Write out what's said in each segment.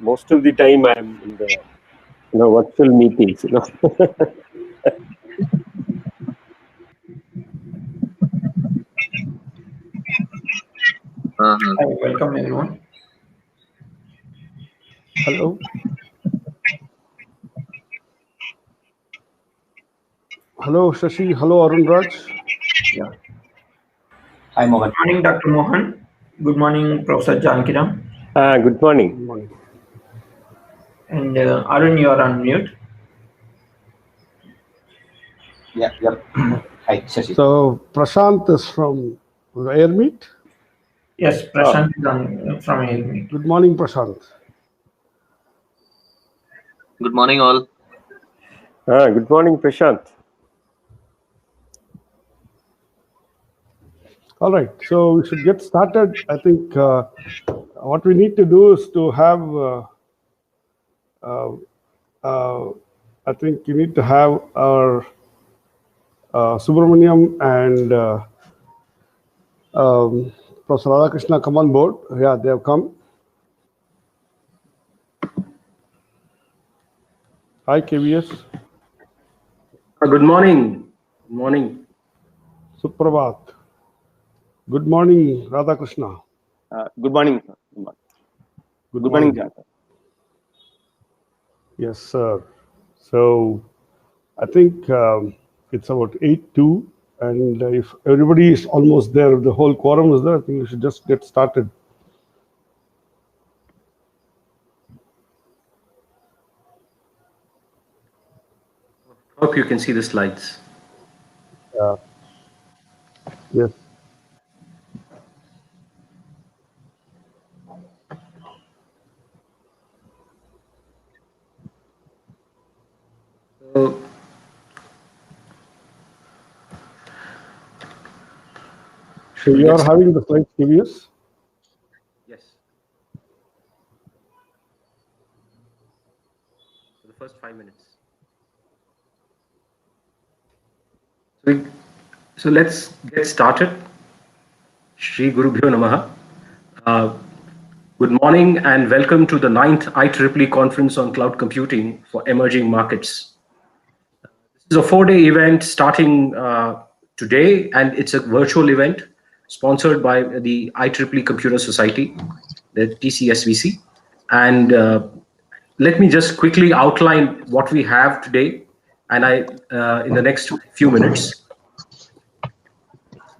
Most of the time I'm in the virtual meetings. Hi, welcome everyone. Hello. Hello, Shashi. Hello, Arun Raj. Yeah. Hi, Mohan. Good morning, Dr. Mohan. Good morning, Professor Jankiram. Good morning. Good morning. And Arun, you are on mute. Yeah, yep. Hi, Shashi. So Prashant is from Airmeet. Yes, Prashant is on from Airmeet. Good morning, Prashant. Good morning, all. Good morning, Prashant. All right, so we should get started. I think what we need to do is to have, I think you need to have our Subramaniam and Professor Radhakrishna come on board. Yeah, they have come. Hi, KVS. Good morning. Good morning. Suprabhat. Good morning, Radhakrishna. Good morning. Good morning, Jonathan. Yes, sir. So I think it's about 8:02, and if everybody is almost there, the whole quorum is there, I think we should just get started. Hope you can see the slides. Yes. So you are having the slides, KVS? Yes. For the first 5 minutes. So let's get started. Shri Guru Bhyo Namaha. Good morning and welcome to the 9th IEEE Conference on Cloud Computing for Emerging Markets. This is a 4-day event starting today, and it's a virtual event sponsored by the IEEE Computer Society, the TCSVC. And let me just quickly outline what we have today, and in the next few minutes.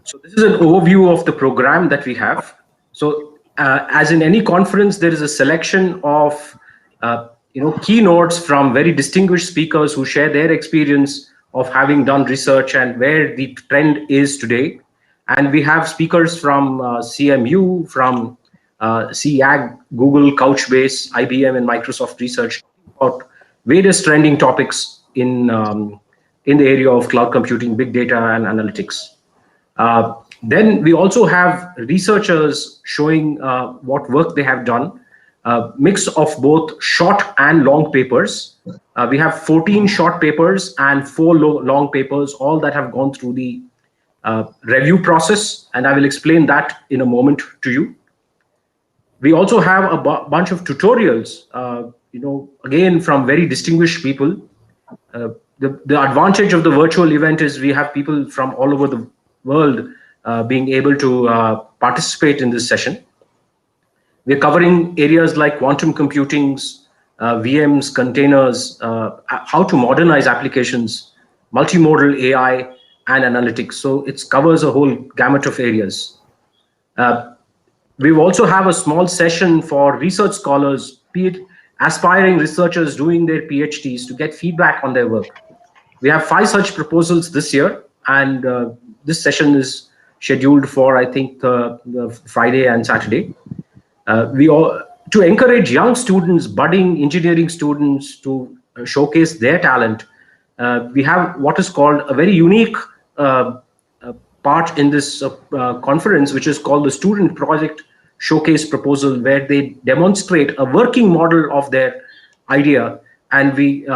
So this is an overview of the program that we have. So as in any conference, there is a selection of keynotes from very distinguished speakers who share their experience of having done research and where the trend is today. And we have speakers from CMU, from CAG, Google, Couchbase, IBM, and Microsoft Research about various trending topics in the area of cloud computing, big data, and analytics. Then we also have researchers showing what work they have done, mix of both short and long papers. We have 14 short papers and 4 long papers, all that have gone through the review process, and I will explain that in a moment to you. We also have a bunch of tutorials, again, from very distinguished people. The advantage of the virtual event is we have people from all over the world being able to participate in this session. We're covering areas like quantum computings, VMs, containers, how to modernize applications, multimodal AI, and analytics. So it covers a whole gamut of areas. We also have a small session for research scholars, be it aspiring researchers doing their PhDs, to get feedback on their work. We have 5 such proposals this year, and this session is scheduled for, I think, the Friday and Saturday. To encourage young students, budding engineering students, to showcase their talent, we have what is called a very unique part in this conference, which is called the Student Project Showcase Proposal, where they demonstrate a working model of their idea, and we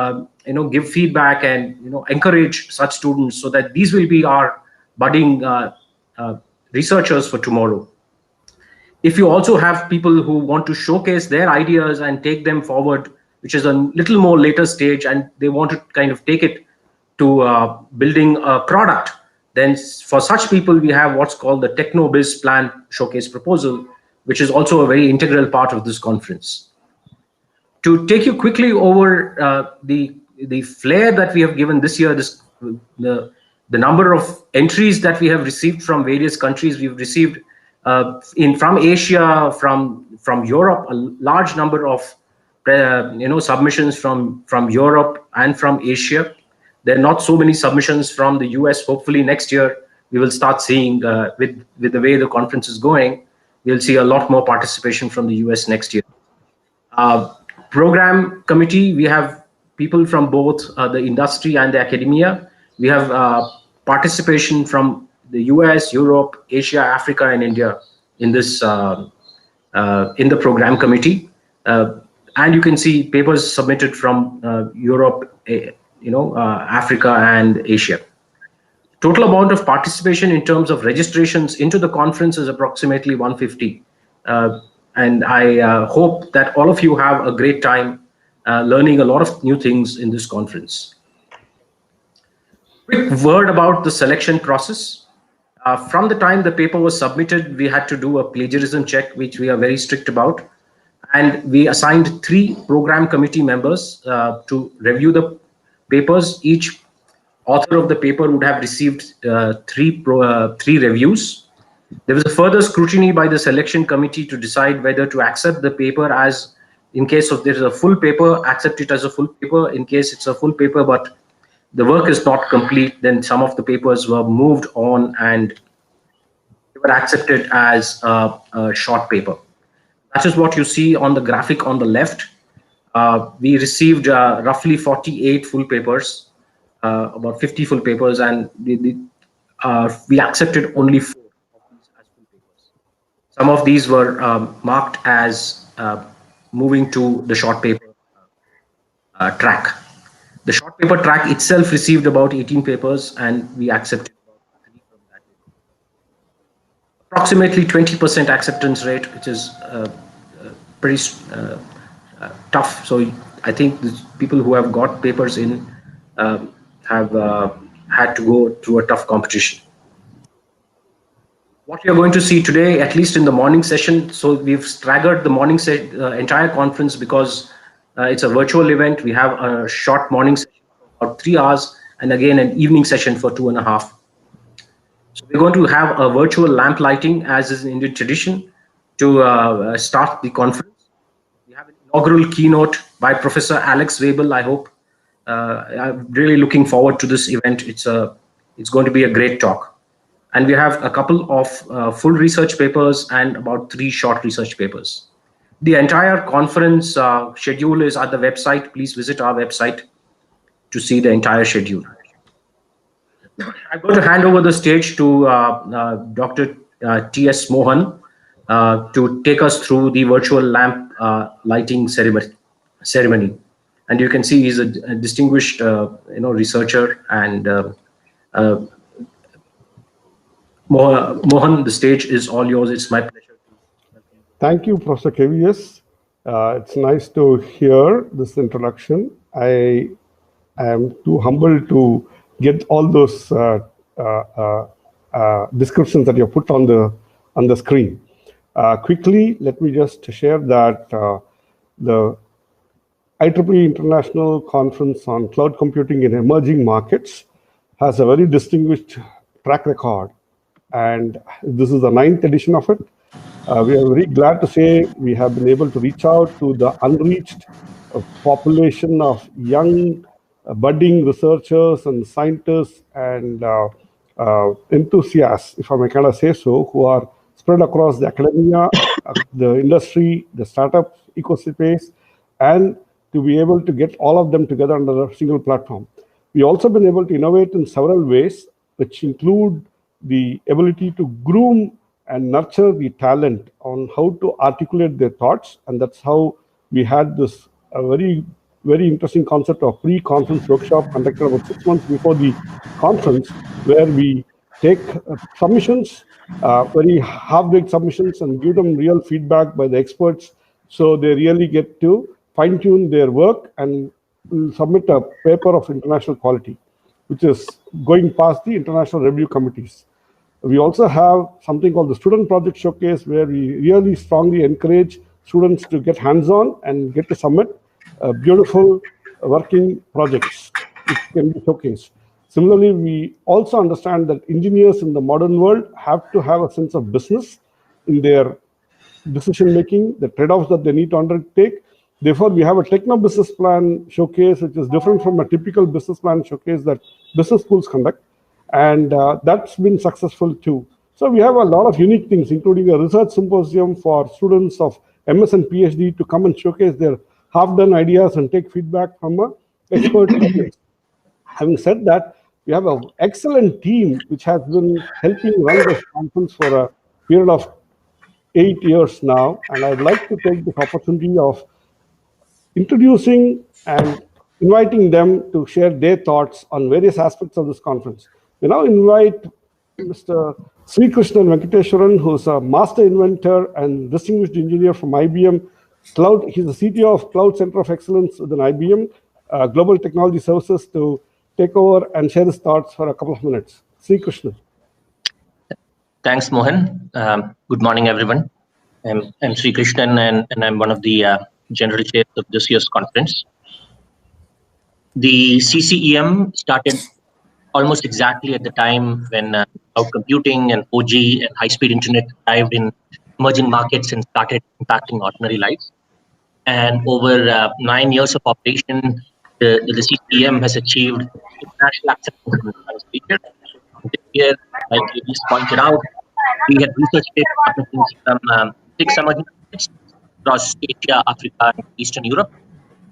give feedback and encourage such students so that these will be our budding researchers for tomorrow. if you also have people who want to showcase their ideas and take them forward, which is a little more later stage, and they want to kind of take it to building a product, then for such people, we have what's called the Techno-Biz Plan Showcase Proposal, which is also a very integral part of this conference. To take you quickly over the flair that we have given this year, the number of entries that we have received from various countries. We've received from Asia, from Europe, a large number of submissions from Europe and from Asia. There are not so many submissions from the US. Hopefully next year we will start seeing, with the way the conference is going, we'll see a lot more participation from the US next year. Program committee, we have people from both the industry and the academia. We have participation from the US, Europe, Asia, Africa, and India in this in the program committee. And you can see papers submitted from Europe, Africa, and Asia. Total amount of participation in terms of registrations into the conference is approximately 150. And I hope that all of you have a great time learning a lot of new things in this conference. Quick word about the selection process. From the time the paper was submitted, we had to do a plagiarism check, which we are very strict about. And we assigned 3 program committee members to review the papers. Each author of the paper would have received 3 reviews. There was a further scrutiny by the selection committee to decide whether to accept the paper as, in case of there is a full paper, accept it as a full paper. In case it's a full paper, but the work is not complete, then some of the papers were moved on and they were accepted as a short paper. That is what you see on the graphic on the left. We received roughly 48 full papers, about 50 full papers, and we accepted only 4 of these as full papers. Some of these were marked as moving to the short paper track. The short paper track itself received about 18 papers, and we accepted about 3 from that. Approximately 20% acceptance rate, which is pretty tough. So I think the people who have got papers in have had to go through a tough competition. What you're going to see today, at least in the morning session, so we've staggered the morning entire conference because it's a virtual event. We have a short morning session for about 3 hours, and again an evening session for 2.5. So we're going to have a virtual lamp lighting, as is in the tradition, to start the conference. We have an inaugural keynote by Professor Alex Webbell. I hope I'm really looking forward to this event. It's going to be a great talk. And we have a couple of full research papers and about 3 short research papers. The entire conference schedule is at the website. Please visit our website to see the entire schedule. I'm going to hand over the stage to Dr. T.S. Mohan to take us through the virtual lamp lighting ceremony. And you can see he's a distinguished researcher. And Mohan, the stage is all yours. It's my pleasure. Thank you, Professor KVS. It's nice to hear this introduction. I am too humble to get all those descriptions that you put on the screen. Quickly, let me just share that the IEEE International Conference on Cloud Computing in Emerging Markets has a very distinguished track record, and this is the 9th edition of it. We are very glad to say we have been able to reach out to the unreached population of young, budding researchers and scientists and enthusiasts, if I may kind of say so, who are spread across the academia, the industry, the startup ecospace, and to be able to get all of them together under a single platform. We also been able to innovate in several ways, which include the ability to groom and nurture the talent on how to articulate their thoughts. And that's how we had this very, very interesting concept of pre-conference workshop conducted about 6 months before the conference, where we take submissions, very half-baked submissions, and give them real feedback by the experts, so they really get to fine-tune their work and submit a paper of international quality, which is going past the international review committees. We also have something called the Student Project Showcase, where we really strongly encourage students to get hands-on and get to submit beautiful working projects which can be showcased. Similarly, we also understand that engineers in the modern world have to have a sense of business in their decision-making, the trade-offs that they need to undertake. Therefore, we have a techno-business plan showcase, which is different from a typical business plan showcase that business schools conduct. And that's been successful too. So we have a lot of unique things, including a research symposium for students of MS and PhD to come and showcase their half-done ideas and take feedback from an expert audience. Having said that, we have an excellent team which has been helping run this conference for a period of 8 years now. And I'd like to take this opportunity of introducing and inviting them to share their thoughts on various aspects of this conference. We now invite Mr. Sri Krishnan Venkateswaran, who's a master inventor and distinguished engineer from IBM Cloud. He's the CTO of Cloud Center of Excellence within IBM Global Technology Services, to take over and share his thoughts for a couple of minutes. Sri Krishnan. Thanks, Mohan. Good morning, everyone. I'm Sri Krishnan, and I'm one of the general chairs of this year's conference. The CCEM started almost exactly at the time when cloud computing and 4G and high-speed internet arrived in emerging markets and started impacting ordinary lives. And over 9 years of operation, the CCEM has achieved international acceptance in the speaker. This year, like you just pointed out, we had research-based participants from 6 emerging markets across Asia, Africa, and Eastern Europe.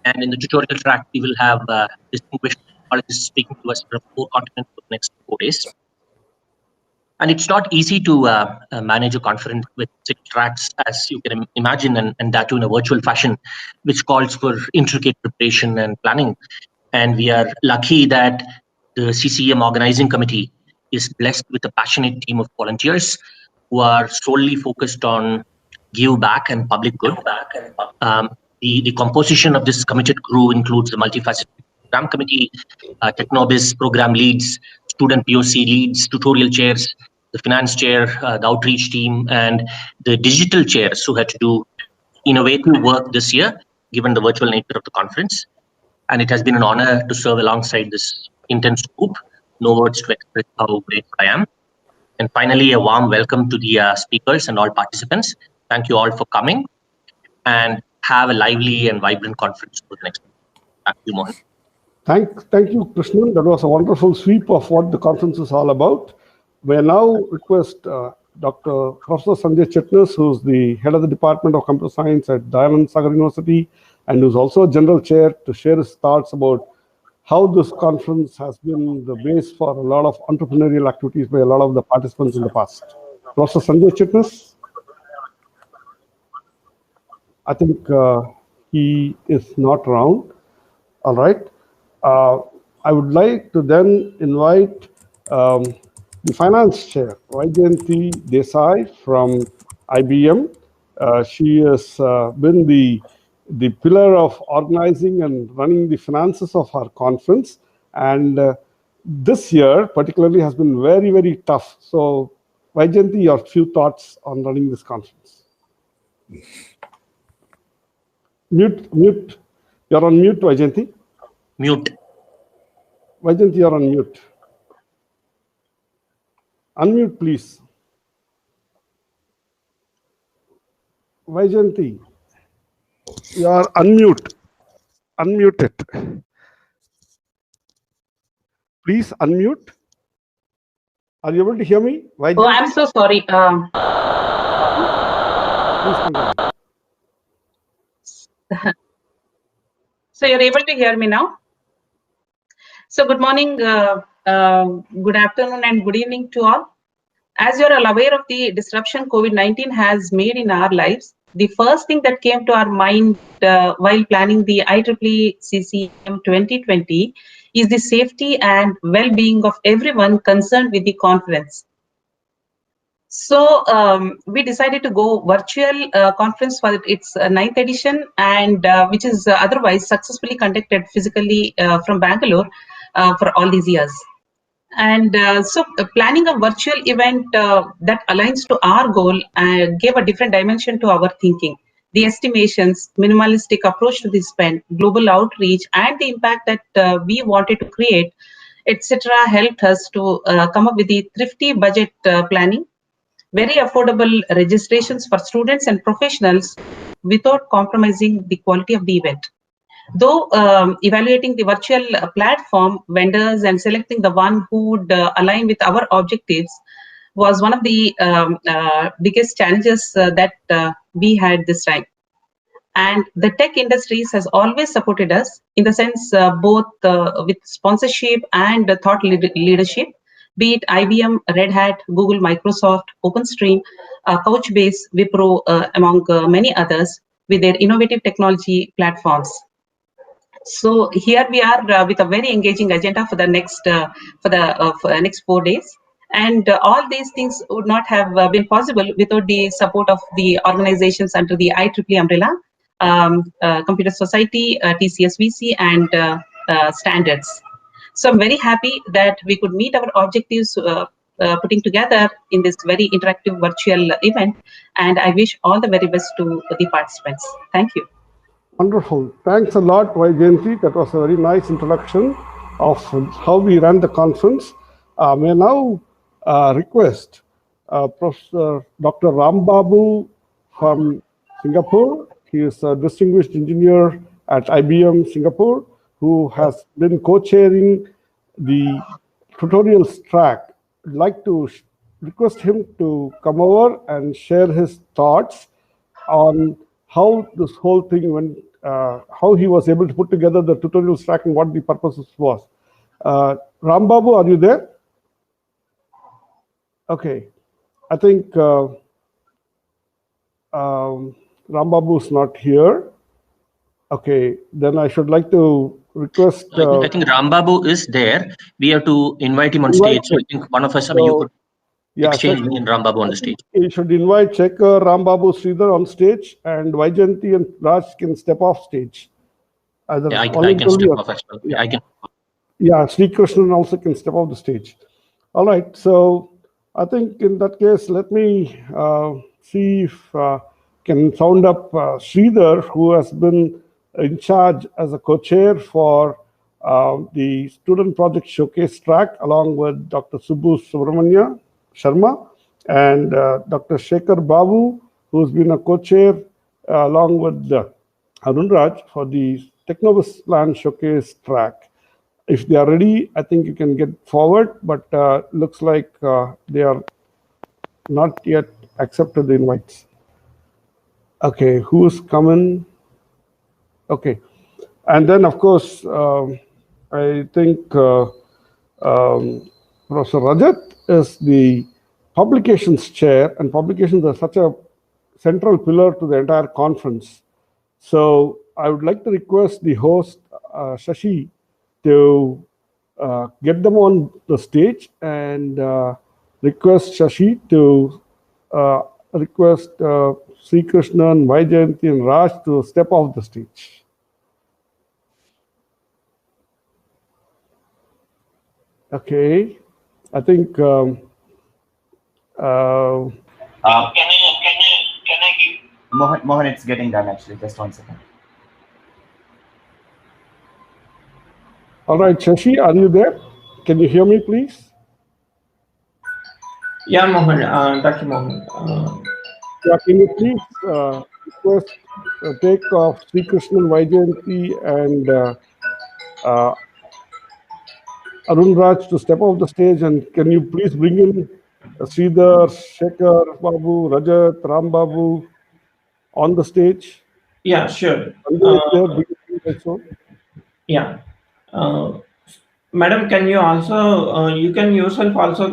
And in the tutorial track, we will have distinguished technologists speaking to us from 4 continents for the next 4 days. And it's not easy to manage a conference with 6 tracks, as you can imagine, and that too in a virtual fashion, which calls for intricate preparation and planning. And we are lucky that the CCEM organizing committee is blessed with a passionate team of volunteers who are solely focused on give back and public good. The composition of this committed crew includes the multifaceted program committee, Technobiz program leads, student POC leads, tutorial chairs, the finance chair, the outreach team, and the digital chairs who had to do innovative work this year, given the virtual nature of the conference. And it has been an honor to serve alongside this intense group. No words to express how grateful I am. And finally, a warm welcome to the speakers and all participants. Thank you all for coming, and have a lively and vibrant conference for the next week. Thank you, Mohan. Thank you, Krishnan. That was a wonderful sweep of what the conference is all about. We now request Dr. Professor Sanjay Chitnis, who's the head of the Department of Computer Science at Dayanand Sagar University, and who's also a general chair, to share his thoughts about how this conference has been the base for a lot of entrepreneurial activities by a lot of the participants in the past. Professor Sanjay Chitnis. I think he is not around. All right. I would like to then invite the finance chair, Vaijayanti Desai from IBM. She has been the pillar of organizing and running the finances of our conference. And this year particularly has been very, very tough. So Vaijayanti, your few thoughts on running this conference. Mute. You're on mute, Vaijayanti. Mute. Vaijayanti, you're on mute. Unmute, please. Vaijayanti, you are unmute. Unmute it. Please unmute. Are you able to hear me? Vaijayanti? Oh, I'm so sorry. Please continue. So you're able to hear me now? So good morning, good afternoon, and good evening to all. As you're all aware of the disruption COVID-19 has made in our lives, the first thing that came to our mind while planning the IEEE CCEM 2020 is the safety and well-being of everyone concerned with the conference. So we decided to go virtual conference for its 9th edition, and which is otherwise successfully conducted physically from Bangalore for all these years. And so planning a virtual event that aligns to our goal gave a different dimension to our thinking. The estimations, minimalistic approach to the spend, global outreach, and the impact that we wanted to create, etc., helped us to come up with the thrifty budget planning, very affordable registrations for students and professionals without compromising the quality of the event. Though evaluating the virtual platform, vendors, and selecting the one who would align with our objectives was one of the biggest challenges that we had this time. And the tech industries has always supported us in the sense both with sponsorship and thought leadership, be it IBM, Red Hat, Google, Microsoft, OpenStream, Couchbase, Wipro, among many others, with their innovative technology platforms. So here we are with a very engaging agenda for the next next 4 days, and all these things would not have been possible without the support of the organizations under the IEEE umbrella, Computer Society, TCSVC, and standards. So I'm very happy that we could meet our objectives putting together in this very interactive virtual event, and I wish all the very best to the participants. Thank you. Wonderful. Thanks a lot, Vaijayanti. That was a very nice introduction of how we ran the conference. May I now request Professor Dr. Rambabu from Singapore. He is a distinguished engineer at IBM Singapore who has been co-chairing the tutorials track. I'd like to request him to come over and share his thoughts on how this whole thing went, how he was able to put together the tutorials track and what the purposes was. Rambabu, are you there? Okay, I think Rambabu is not here. Okay, then I should like to request. I think Rambabu is there. We have to invite him on stage. So I think one of us, you could exchange me and Rambabu on the stage. You should invite Checker, Rambabu, Sridhar on stage, and Vaijayanti and Raj can step off stage. Either I can step off as well. Yeah, I can. Yeah, Sri Krishnan also can step off the stage. All right, so I think in that case, let me see if can sound up Sridhar, who has been in charge as a co-chair for the Student Project Showcase track, along with Dr. Subbu Subramanya Sharma and Dr. Shekhar Babu, who's been a co-chair along with Arun Raj for the Technovus Plan Showcase track. If they are ready, I think you can get forward, but looks like they are not yet accepted the invites. Okay, who's coming? Okay, and then of course, I think Professor Rajat is the publications chair, and publications are such a central pillar to the entire conference. So I would like to request the host, Shashi, to get them on the stage and request Shashi to request Sri Krishnan, Vaijayanti, and Raj to step off the stage. Okay, I think. Can I give Mohan? It's getting done actually. Just 1 second. All right, Shashi, are you there? Can you hear me, please? Yeah, Mohan, Dr. Mohan. Yeah, can you please request take of Sri Krishnan, Vaijayanti, and Arun Raj to step off the stage, and can you please bring in Sridhar, Shekhar Babu, Rajat, Rambabu on the stage? Yeah, sure. Yeah. Madam, can you also, you can yourself also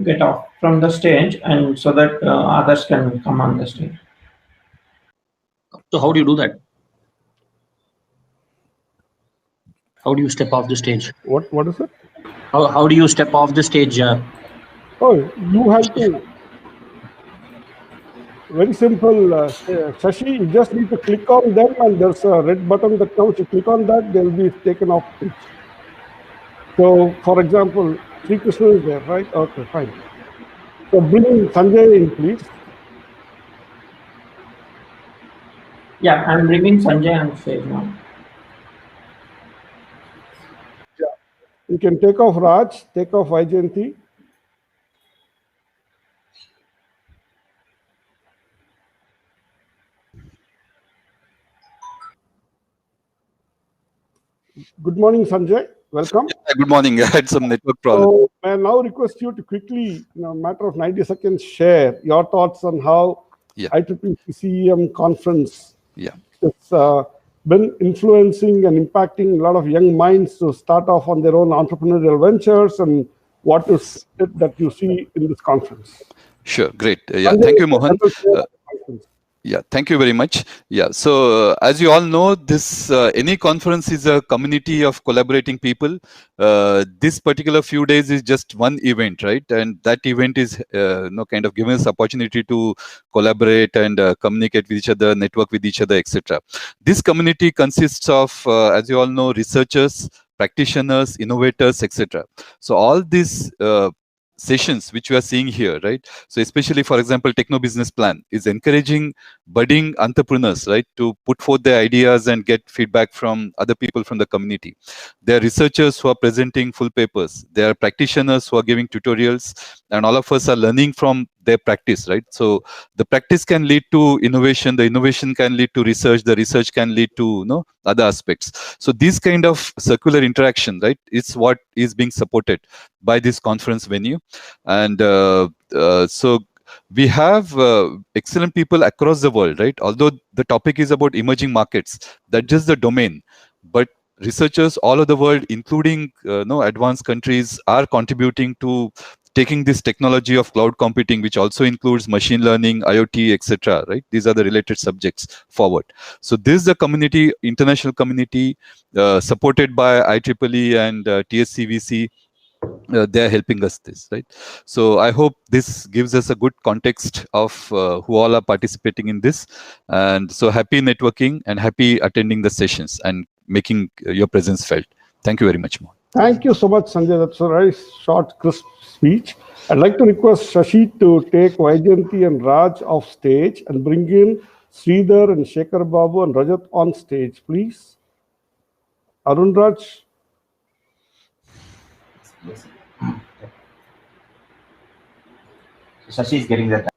get off from the stage, and so that others can come on the stage. So how do you do that? How do you step off the stage? What is it? How do you step off the stage? Oh, you have to. Very simple, Shashi. You just need to click on them, and there's a red button that comes. You click on that, they'll be taken off stage. So, for example, Sri Krishna is there, right? Okay, fine. So bring Sanjay in, please. Yeah, I'm bringing Sanjay on stage now. Yeah. You can take off Raj, take off Vaijayanti. Good morning, Sanjay. Welcome. Good morning. I had some network problem. So I now request you to quickly, in a matter of 90 seconds, share your thoughts on how IEEE CCEM conference has been influencing and impacting a lot of young minds to start off on their own entrepreneurial ventures, and what is it that you see in this conference? Sure, great. Yeah, thank you, Mohan. Yeah, thank you very much. Yeah, so as you all know, this any conference is a community of collaborating people. This particular few days is just one event, right? And that event is kind of giving us opportunity to collaborate and communicate with each other, network with each other, etc. This community consists of, as you all know, researchers, practitioners, innovators, etc. So all these sessions which you are seeing here, right? So especially, for example, Techno Business Plan is encouraging budding entrepreneurs, right, to put forth their ideas and get feedback from other people from the community. There are researchers who are presenting full papers. There are practitioners who are giving tutorials, and all of us are learning from their practice, right? So the practice can lead to innovation, the innovation can lead to research, the research can lead to other aspects. So this kind of circular interaction, right, is what is being supported by this conference venue. And so we have excellent people across the world, right? Although the topic is about emerging markets, that's just the domain, but researchers all over the world, including advanced countries, are contributing to taking this technology of cloud computing, which also includes machine learning, IoT, etc. Right? These are the related subjects forward. So this is the community, international community, supported by IEEE and TSCVC. They are helping us this, right? So I hope this gives us a good context of who all are participating in this. And so happy networking and happy attending the sessions and making your presence felt. Thank you very much, Mohan. Thank you so much, Sanjay. That's a very short, crisp speech. I'd like to request Shashi to take Vaijayanti and Raj off stage and bring in Sridhar and Shekhar Babu and Rajat on stage, please. Arun Raj. Yes. Shashi is getting that.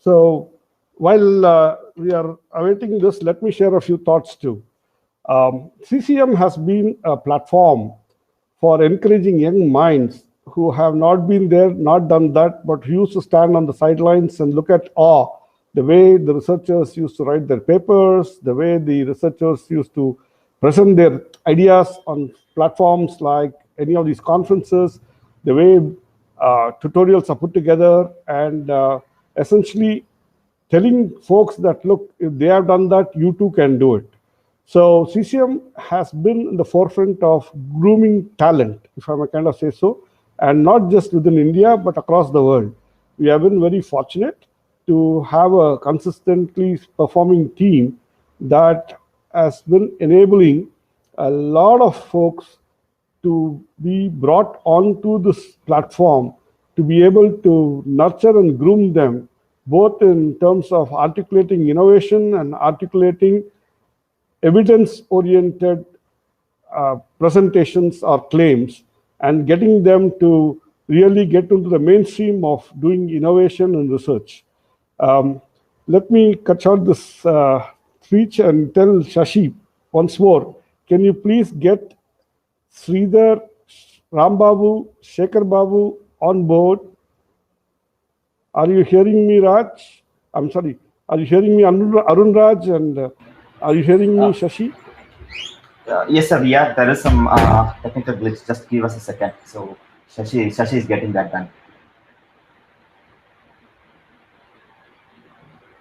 So while we are awaiting this, let me share a few thoughts too. CCM has been a platform for encouraging young minds who have not been there, not done that, but who used to stand on the sidelines and look at the way the researchers used to write their papers, the way the researchers used to present their ideas on platforms like any of these conferences, the way tutorials are put together, and essentially telling folks that, look, if they have done that, you too can do it. So CCM has been in the forefront of grooming talent, if I may kind of say so, and not just within India, but across the world. We have been very fortunate to have a consistently performing team that has been enabling a lot of folks to be brought onto this platform, to be able to nurture and groom them, both in terms of articulating innovation and articulating evidence-oriented presentations or claims, and getting them to really get into the mainstream of doing innovation and research. Let me cut short this speech and tell Shashi once more, can you please get Sridhar, Rambabu, Shekhar Babu on board? Are you hearing me, Raj? I'm sorry. Are you hearing me, Arun Raj? And are you hearing me, Shashi? Yes, sir. Yeah, there is some technical glitch. Just give us a second. So Shashi is getting that done.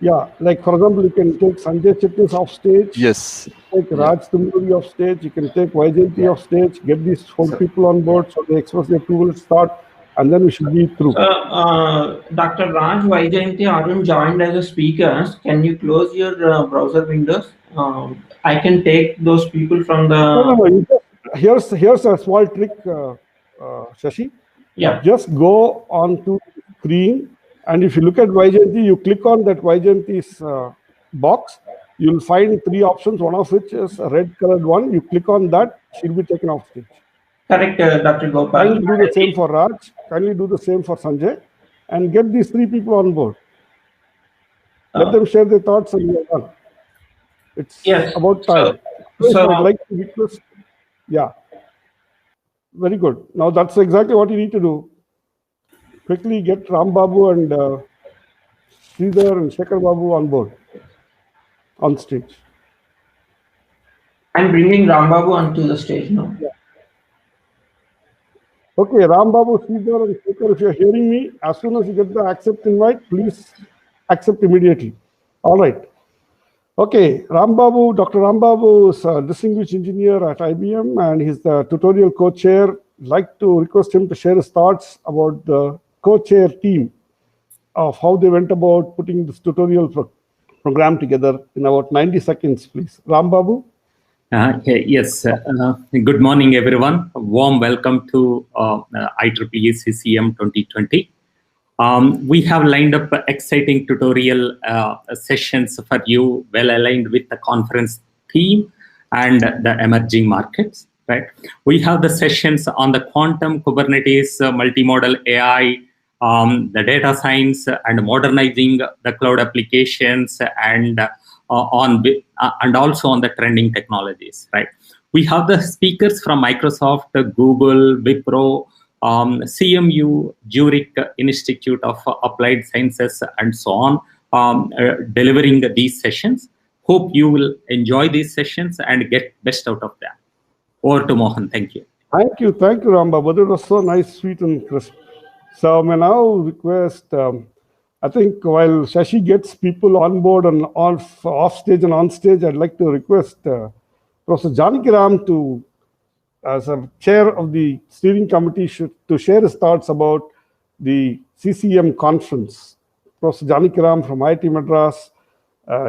Yeah, like for example, you can take Sanjay Chitnis off stage. Yes. Take Raj Tumuri off stage. You can take Vaijayanti off stage. Get these 4 people on board so they express their 2-minute start, and then we should be through. Dr. Raj, Vaijayanti, Arun joined as a speakers. Can you close your browser windows? I can take those people from the. No. Here's a small trick, Shashi. Yeah. Just go onto the screen, and if you look at Vaijayanti, you click on that Vaijayanti's box. You'll find 3 options, one of which is a red colored one. You click on that, she'll be taken off stage. Correct, Dr. Gopal. Kindly do the same for Raj. Kindly do the same for Sanjay, and get these 3 people on board. Let them share their thoughts, and we are done. It's about time. So I'd like to request. Yeah. Very good. Now that's exactly what you need to do. Quickly get Ram Babu and Sridhar and Shekhar Babu on board, on stage. I'm bringing Ram Babu onto the stage now. Yeah. Okay, Ram Babu, Sridhar and Shekhar, if you're hearing me, as soon as you get the accept invite, please accept immediately. All right. Okay, Ram Babu, Dr. Ram Babu is a distinguished engineer at IBM, and he's the tutorial co-chair. I'd like to request him to share his thoughts about the co-chair team of how they went about putting this tutorial program together in about 90 seconds, please. Ram Babu? Yes, good morning, everyone. A warm welcome to IEEE CCEM 2020. We have lined up exciting tutorial sessions for you, well aligned with the conference theme and the emerging markets. Right? We have the sessions on the quantum, Kubernetes, multimodal AI, the data science, and modernizing the cloud applications, and also on the trending technologies. Right? We have the speakers from Microsoft, Google, Wipro, CMU, Zurich Institute of Applied Sciences, and so on, delivering these sessions. Hope you will enjoy these sessions and get best out of them. Over to Mohan. Thank you. Thank you, Ram Babu. That was so nice, sweet, and crisp. So may now request. I think while Shashi gets people on board and off stage and on stage, I'd like to request Professor Janakiram to, as a chair of the steering committee, to share his thoughts about the CCEM conference. Professor Janakiram from IIT Madras.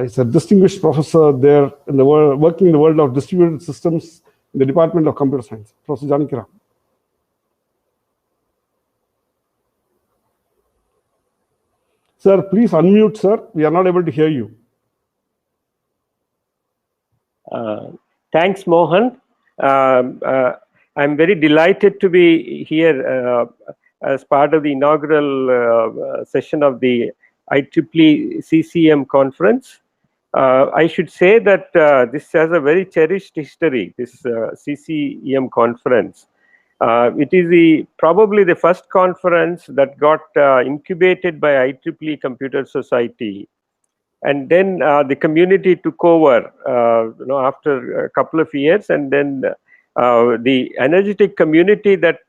He's a distinguished professor there in the world, working in the world of distributed systems in the Department of Computer Science. Professor Janakiram. Sir, please unmute, sir. We are not able to hear you. Thanks, Mohan. I'm very delighted to be here as part of the inaugural session of the IEEE CCEM conference. I should say that this has a very cherished history, this CCEM conference. It is probably the first conference that got incubated by IEEE Computer Society. And then the community took over after a couple of years, and then the energetic community that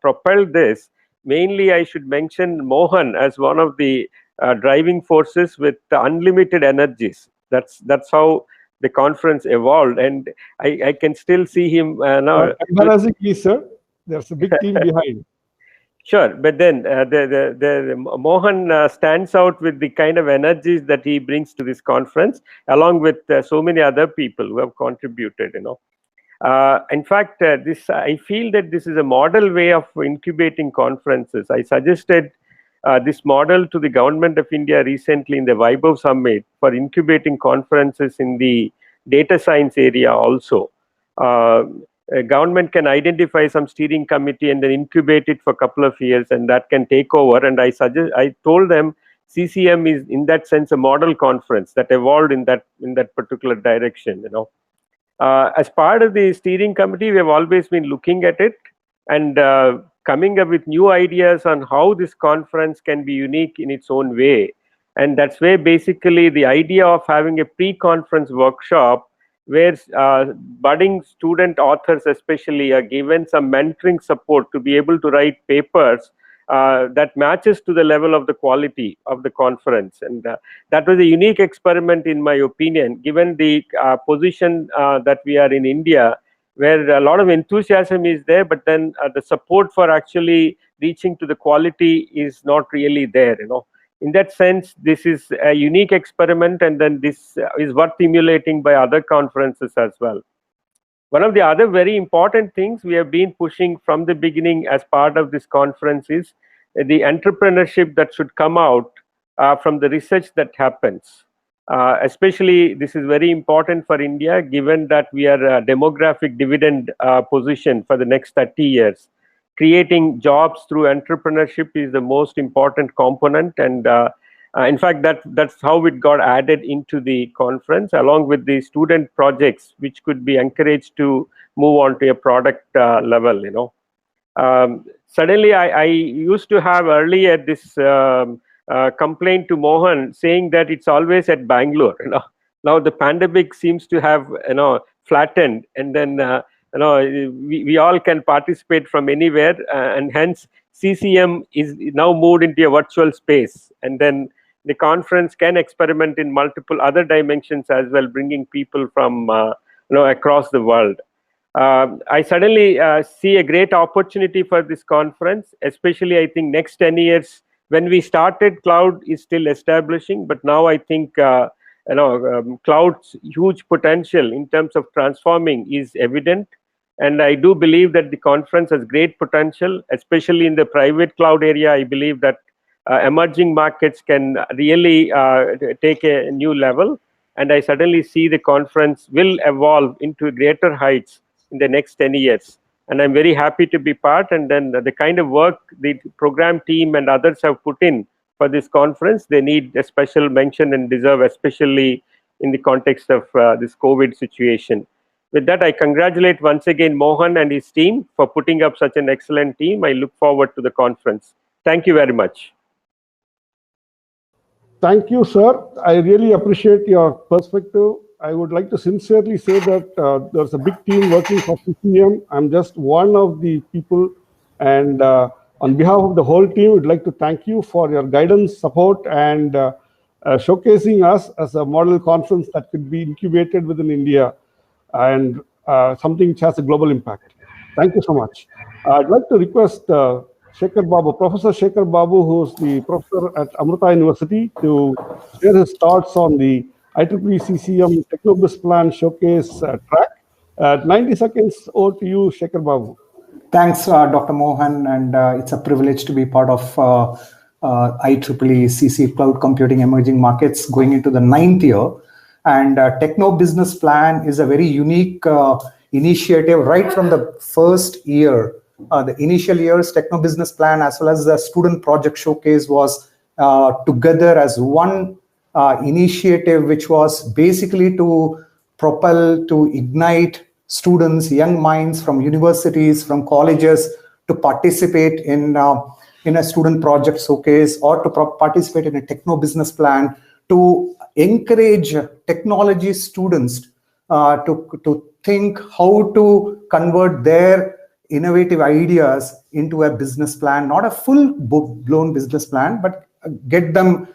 propelled this. Mainly, I should mention Mohan as one of the driving forces with unlimited energies. That's how the conference evolved, and I can still see him now. Embarrassingly, sir, there's a big team behind. Sure, but then the Mohan stands out with the kind of energies that he brings to this conference, along with so many other people who have contributed. In fact, I feel that this is a model way of incubating conferences. I suggested this model to the Government of India recently in the Webbell Summit for incubating conferences in the data science area also. Government can identify some steering committee and then incubate it for a couple of years, and that can take over. And I told them CCEM is in that sense a model conference that evolved in that particular direction. As part of the steering committee, we have always been looking at it and coming up with new ideas on how this conference can be unique in its own way. And that's where basically the idea of having a pre-conference workshop where budding student authors especially are given some mentoring support to be able to write papers that matches to the level of the quality of the conference. And that was a unique experiment, in my opinion, given the position that we are in India, where a lot of enthusiasm is there, but then the support for actually reaching to the quality is not really there. In that sense, this is a unique experiment, and then this is worth emulating by other conferences as well. One of the other very important things we have been pushing from the beginning as part of this conference is the entrepreneurship that should come out from the research that happens. Especially, this is very important for India, given that we are a demographic dividend position for the next 30 years. Creating jobs through entrepreneurship is the most important component, and in fact, that's how it got added into the conference, along with the student projects, which could be encouraged to move on to a product level. Suddenly, I used to have earlier this complaint to Mohan, saying that it's always at Bangalore. Now the pandemic seems to have flattened, and then we all can participate from anywhere, and hence CCEM is now moved into a virtual space, and then the conference can experiment in multiple other dimensions as well, bringing people from across the world. I suddenly see a great opportunity for this conference, especially I think next 10 years. When we started, cloud is still establishing, but now I think cloud's huge potential in terms of transforming is evident. And I do believe that the conference has great potential, especially in the private cloud area. I believe that emerging markets can really take a new level. And I suddenly see the conference will evolve into greater heights in the next 10 years. And I'm very happy to be part. And then the kind of work the program team and others have put in for this conference, they need a special mention and deserve, especially in the context of this COVID situation. With that, I congratulate once again Mohan and his team for putting up such an excellent team. I look forward to the conference. Thank you very much. Thank you, sir. I really appreciate your perspective. I would like to sincerely say that there's a big team working for CCEM. I'm just one of the people, and on behalf of the whole team, we'd like to thank you for your guidance, support, and showcasing us as a model conference that could be incubated within India and something which has a global impact. Thank you so much. I'd like to request Shekhar Babu, Professor Shekhar Babu, who's the professor at Amrita University, to share his thoughts on the IEEE CCEM Technobiz Plan Showcase track. 90 seconds, over to you, Shekhar Babu. Thanks, Dr. Mohan, and it's a privilege to be part of IEEE CC Cloud Computing Emerging Markets going into the 9th year. And Techno Business Plan is a very unique initiative right from the first year. The initial years, Techno Business Plan as well as the Student Project Showcase was together as one initiative, which was basically to propel, to ignite students, young minds from universities, from colleges to participate in a student project showcase or to participate in a Techno Business Plan, to encourage technology students to think how to convert their innovative ideas into a business plan, not a full-blown business plan, but get them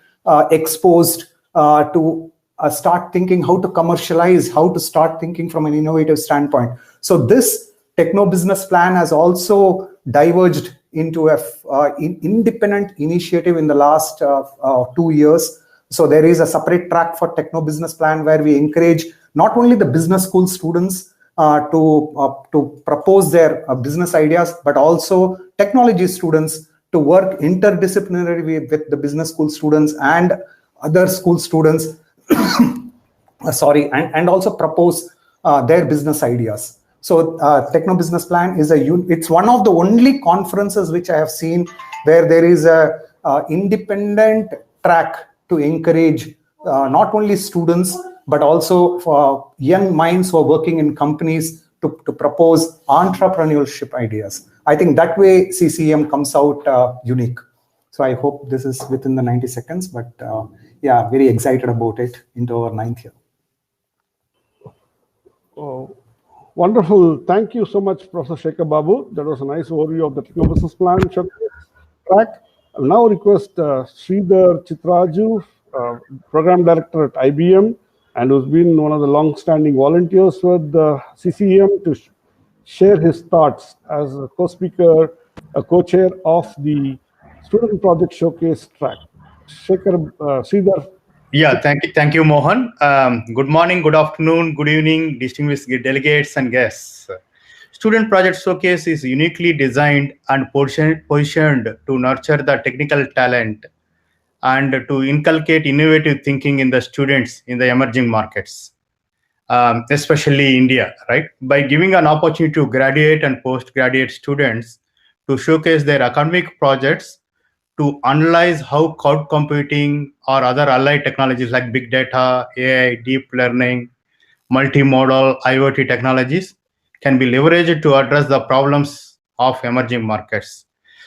exposed to start thinking how to commercialize, how to start thinking from an innovative standpoint. So this Techno Business Plan has also diverged into an independent initiative in the last 2 years. So there is a separate track for Techno Business Plan where we encourage not only the business school students to propose their business ideas, but also technology students to work interdisciplinarily with the business school students and other school students, and also propose their business ideas. So Techno Business Plan is it's one of the only conferences which I have seen where there is a independent track to encourage not only students, but also for young minds who are working in companies to propose entrepreneurship ideas. I think that way CCEM comes out unique. So I hope this is within the 90 seconds, but yeah, very excited about it into our 9th year. Oh, wonderful. Thank you so much, Professor Shekhar Babu. That was a nice overview of the Techno Business Plan. track. I will now request Sridhar Chitraju, Program Director at IBM, and who's been one of the long-standing volunteers with the CCEM, to share his thoughts as a co-speaker, a co-chair of the Student Project Showcase track. Sridhar. Yeah, thank you, Mohan. Good morning, good afternoon, good evening, distinguished delegates and guests. Student Project Showcase is uniquely designed and positioned to nurture the technical talent and to inculcate innovative thinking in the students in the emerging markets, especially India, right? By giving an opportunity to graduate and postgraduate students to showcase their academic projects, to analyze how cloud computing or other allied technologies like big data, AI, deep learning, multimodal IoT technologies can be leveraged to address the problems of emerging markets.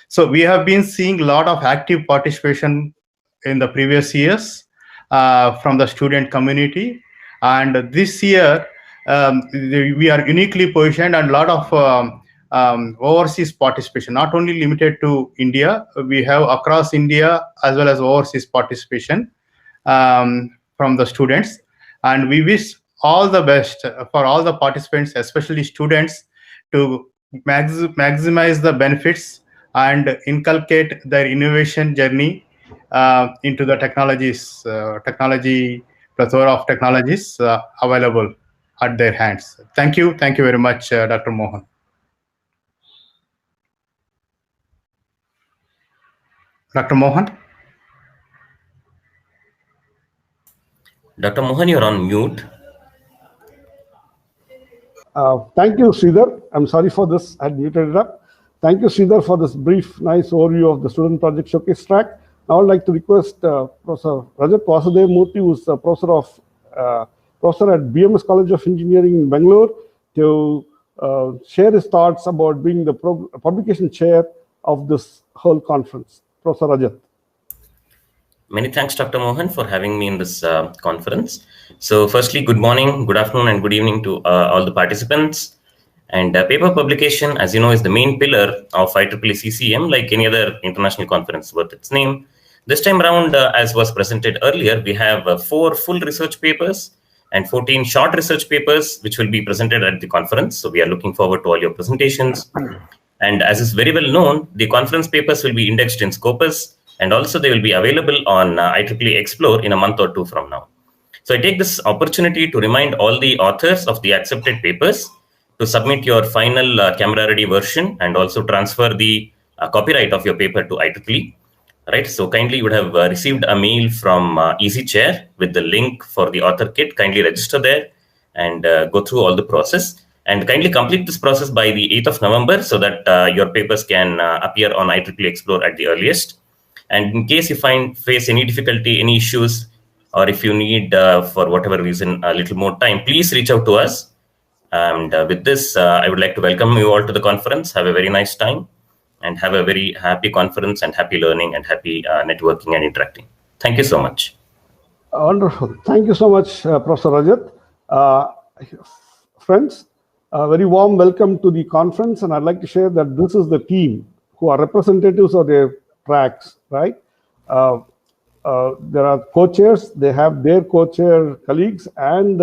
So we have been seeing a lot of active participation in the previous years from the student community. And this year, we are uniquely positioned, and a lot of overseas participation, not only limited to India. We have across India as well as overseas participation from the students. And we wish all the best for all the participants, especially students, to maximize the benefits and inculcate their innovation journey into the technology plethora of technologies available at their hands. Thank you very much, Dr. Mohan. Dr. Mohan? Dr. Mohan, you're on mute. Thank you, Sridhar. I'm sorry for this. I had muted it up. Thank you, Sridhar, for this brief, nice overview of the Student Project Showcase track. Now I'd like to request Professor Rajat Vasudev Murthy, who's a professor at BMS College of Engineering in Bangalore, to share his thoughts about being the publication chair of this whole conference. Professor Rajat. Many thanks, Dr. Mohan, for having me in this conference. So firstly, good morning, good afternoon, and good evening to all the participants. And paper publication, as you know, is the main pillar of IEEE CCEM, like any other international conference worth its name. This time around, as was presented earlier, we have 4 full research papers and 14 short research papers, which will be presented at the conference. So we are looking forward to all your presentations. And as is very well known, the conference papers will be indexed in Scopus, and also they will be available on IEEE Explore in a month or 2 from now. So I take this opportunity to remind all the authors of the accepted papers to submit your final camera-ready version and also transfer the copyright of your paper to IEEE. Right, so kindly you would have received a mail from Easy Chair with the link for the author kit. Kindly register there and go through all the process. And kindly complete this process by the 8th of November so that your papers can appear on IEEE Explore at the earliest. And in case you face any difficulty, any issues, or if you need, for whatever reason, a little more time, please reach out to us. And with this, I would like to welcome you all to the conference. Have a very nice time and have a very happy conference and happy learning and happy networking and interacting. Thank you so much. Wonderful. Thank you so much, Professor Rajat. Friends, a very warm welcome to the conference. And I'd like to share that this is the team who are representatives of their tracks, right? There are co-chairs, they have their co-chair colleagues and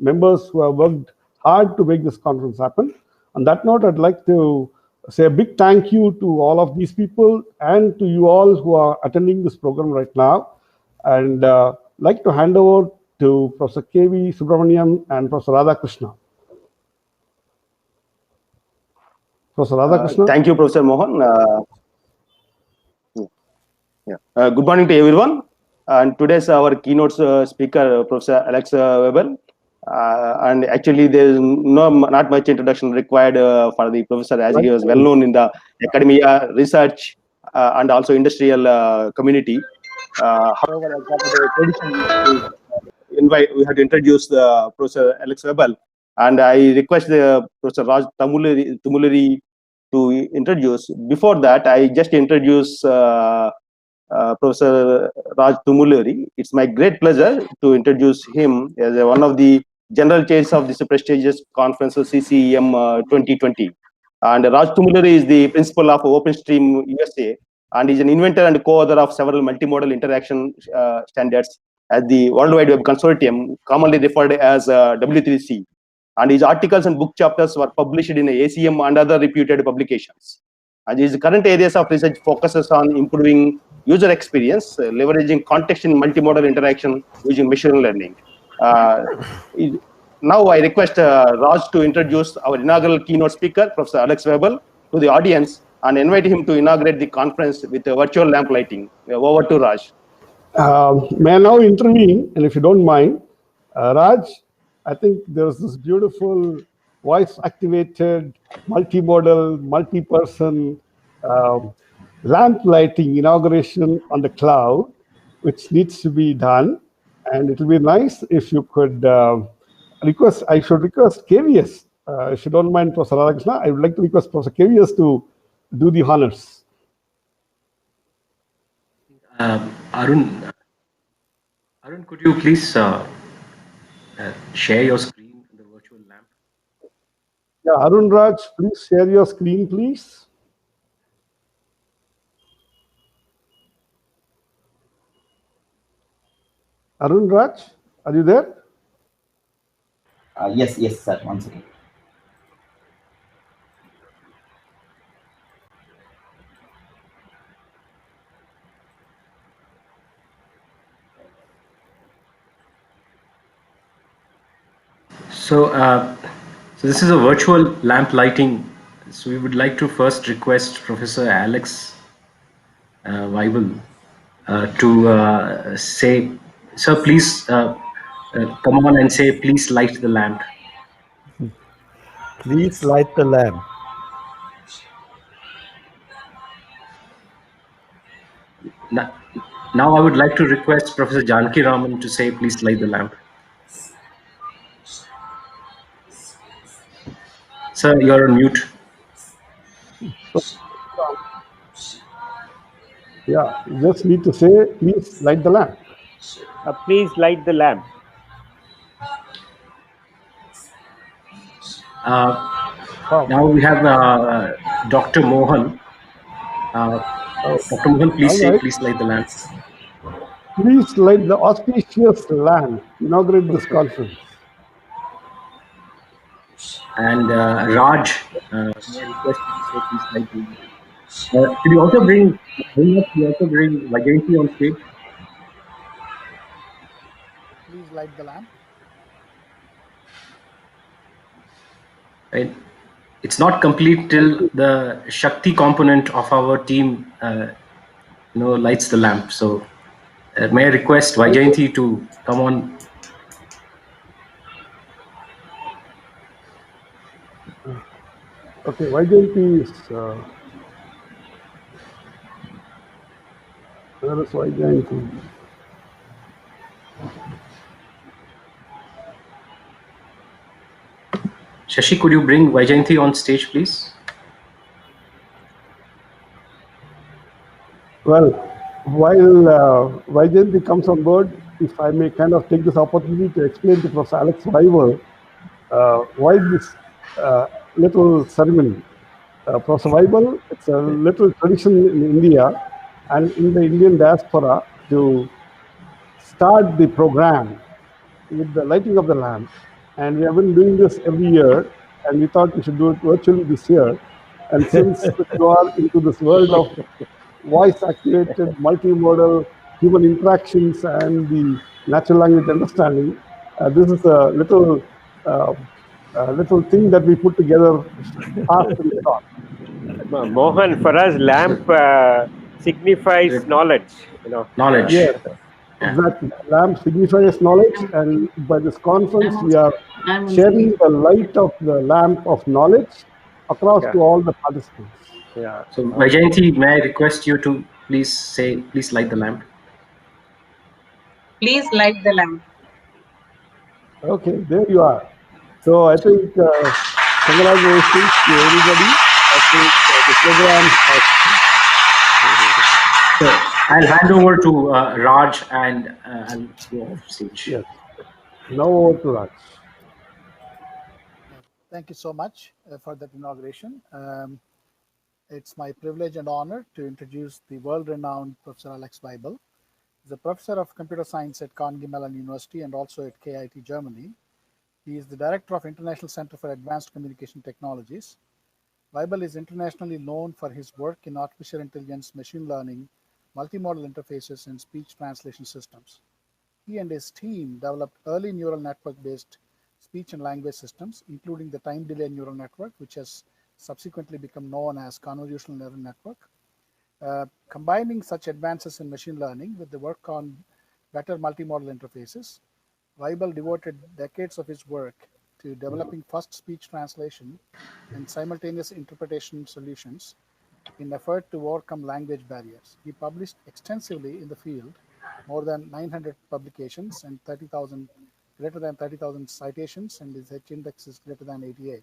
members who have worked hard to make this conference happen. On that note, I'd like to say a big thank you to all of these people and to you all who are attending this program right now. And like to hand over to Professor K.V. Subramaniam and Professor Radhakrishna. Professor Radhakrishna. Thank you, Professor Mohan. Good morning to everyone. And today's our keynote speaker, Professor Alex Webbell. And actually, there is not much introduction required for the professor, as he was well known in the academia, research, and also industrial community. However, as part of the tradition, we have to introduce Professor Alex Webbell, and I request Professor Raj Tumuluri to introduce. Before that, I just introduce Professor Raj Tumuluri. It's my great pleasure to introduce him as one of the general chairs of this prestigious conference, CCEM 2020. And Raj Tumuluri is the principal of OpenStream USA, and is an inventor and co-author of several multimodal interaction standards at the World Wide Web Consortium, commonly referred as W3C. And his articles and book chapters were published in ACM and other reputed publications. And his current areas of research focuses on improving user experience, leveraging context in multimodal interaction using machine learning. Now I request Raj to introduce our inaugural keynote speaker, Professor Alex Webbell, to the audience and invite him to inaugurate the conference with a virtual lamp lighting. Over to Raj. May I now intervene? And if you don't mind, Raj, I think there's this beautiful voice-activated, multimodal, multi-person lamp lighting inauguration on the cloud, which needs to be done. And it will be nice if you could I should request KVS, if you don't mind, Professor Ramakrishna, I would like to request Professor KVS to do the honors. Arun, could you please share your screen in the virtual lamp? Yeah, Arun Raj, please share your screen, please. Arun Raj, are you there? Yes, sir. One second. So, so this is a virtual lamp lighting. So we would like to first request Professor Alex Weibel to say, sir, please come on and say, please light the lamp. Please light the lamp. Now I would like to request Professor Janaki Raman to say, please light the lamp. Sir, you're on mute. Yeah, you just need to say, please light the lamp. Please light the lamp. Now we have Dr. Mohan. Dr. Mohan, please say, please light the lamp. Please light the auspicious lamp. Inaugurate this conference. And Raj, may I request you to say, please light the lamp. Could you also bring Vajayanti on stage? Please light the lamp. Right. It's not complete till the Shakti component of our team, lights the lamp. So, may I request Vajayanti to come on? Okay, Vajayanti is. Where is Vajayanti? Shashi, could you bring Vajayanti on stage, please? Well, while Vajayanti comes on board, if I may kind of take this opportunity to explain to Professor Alex Weibel why this little ceremony. Professor Weibel, it's a little tradition in India and in the Indian diaspora to start the program with the lighting of the lamp. And we have been doing this every year, and we thought we should do it virtually this year. And since you are into this world of voice-activated, multimodal human interactions and the natural language understanding, this is a little thing that we put together fast and short. Mohan, for us, lamp signifies knowledge. Knowledge. Yes. Exactly. Lamp signifies knowledge, and by this conference, we are sharing the light of the lamp of knowledge across to all the participants. Yeah. So, Vajayanti, may I request you to please say, please light the lamp. Please light the lamp. Okay, there you are. So I think congratulations to everybody. I think the program has. So I'll hand over to Raj and I'll go off stage. Yes. Now over to Raj. Thank you so much for that inauguration. It's my privilege and honor to introduce the world-renowned Professor Alex Webbell. He's a professor of computer science at Carnegie Mellon University and also at KIT Germany. He is the director of International Center for Advanced Communication Technologies. Webbell is internationally known for his work in artificial intelligence, machine learning, multimodal interfaces, and speech translation systems. He and his team developed early neural network-based speech and language systems, including the time delay neural network, which has subsequently become known as convolutional neural network. Combining such advances in machine learning with the work on better multimodal interfaces, Webbell devoted decades of his work to developing fast speech translation and simultaneous interpretation solutions in effort to overcome language barriers. He published extensively in the field, more than 900 publications and greater than 30,000 citations, and his H-index is greater than 88.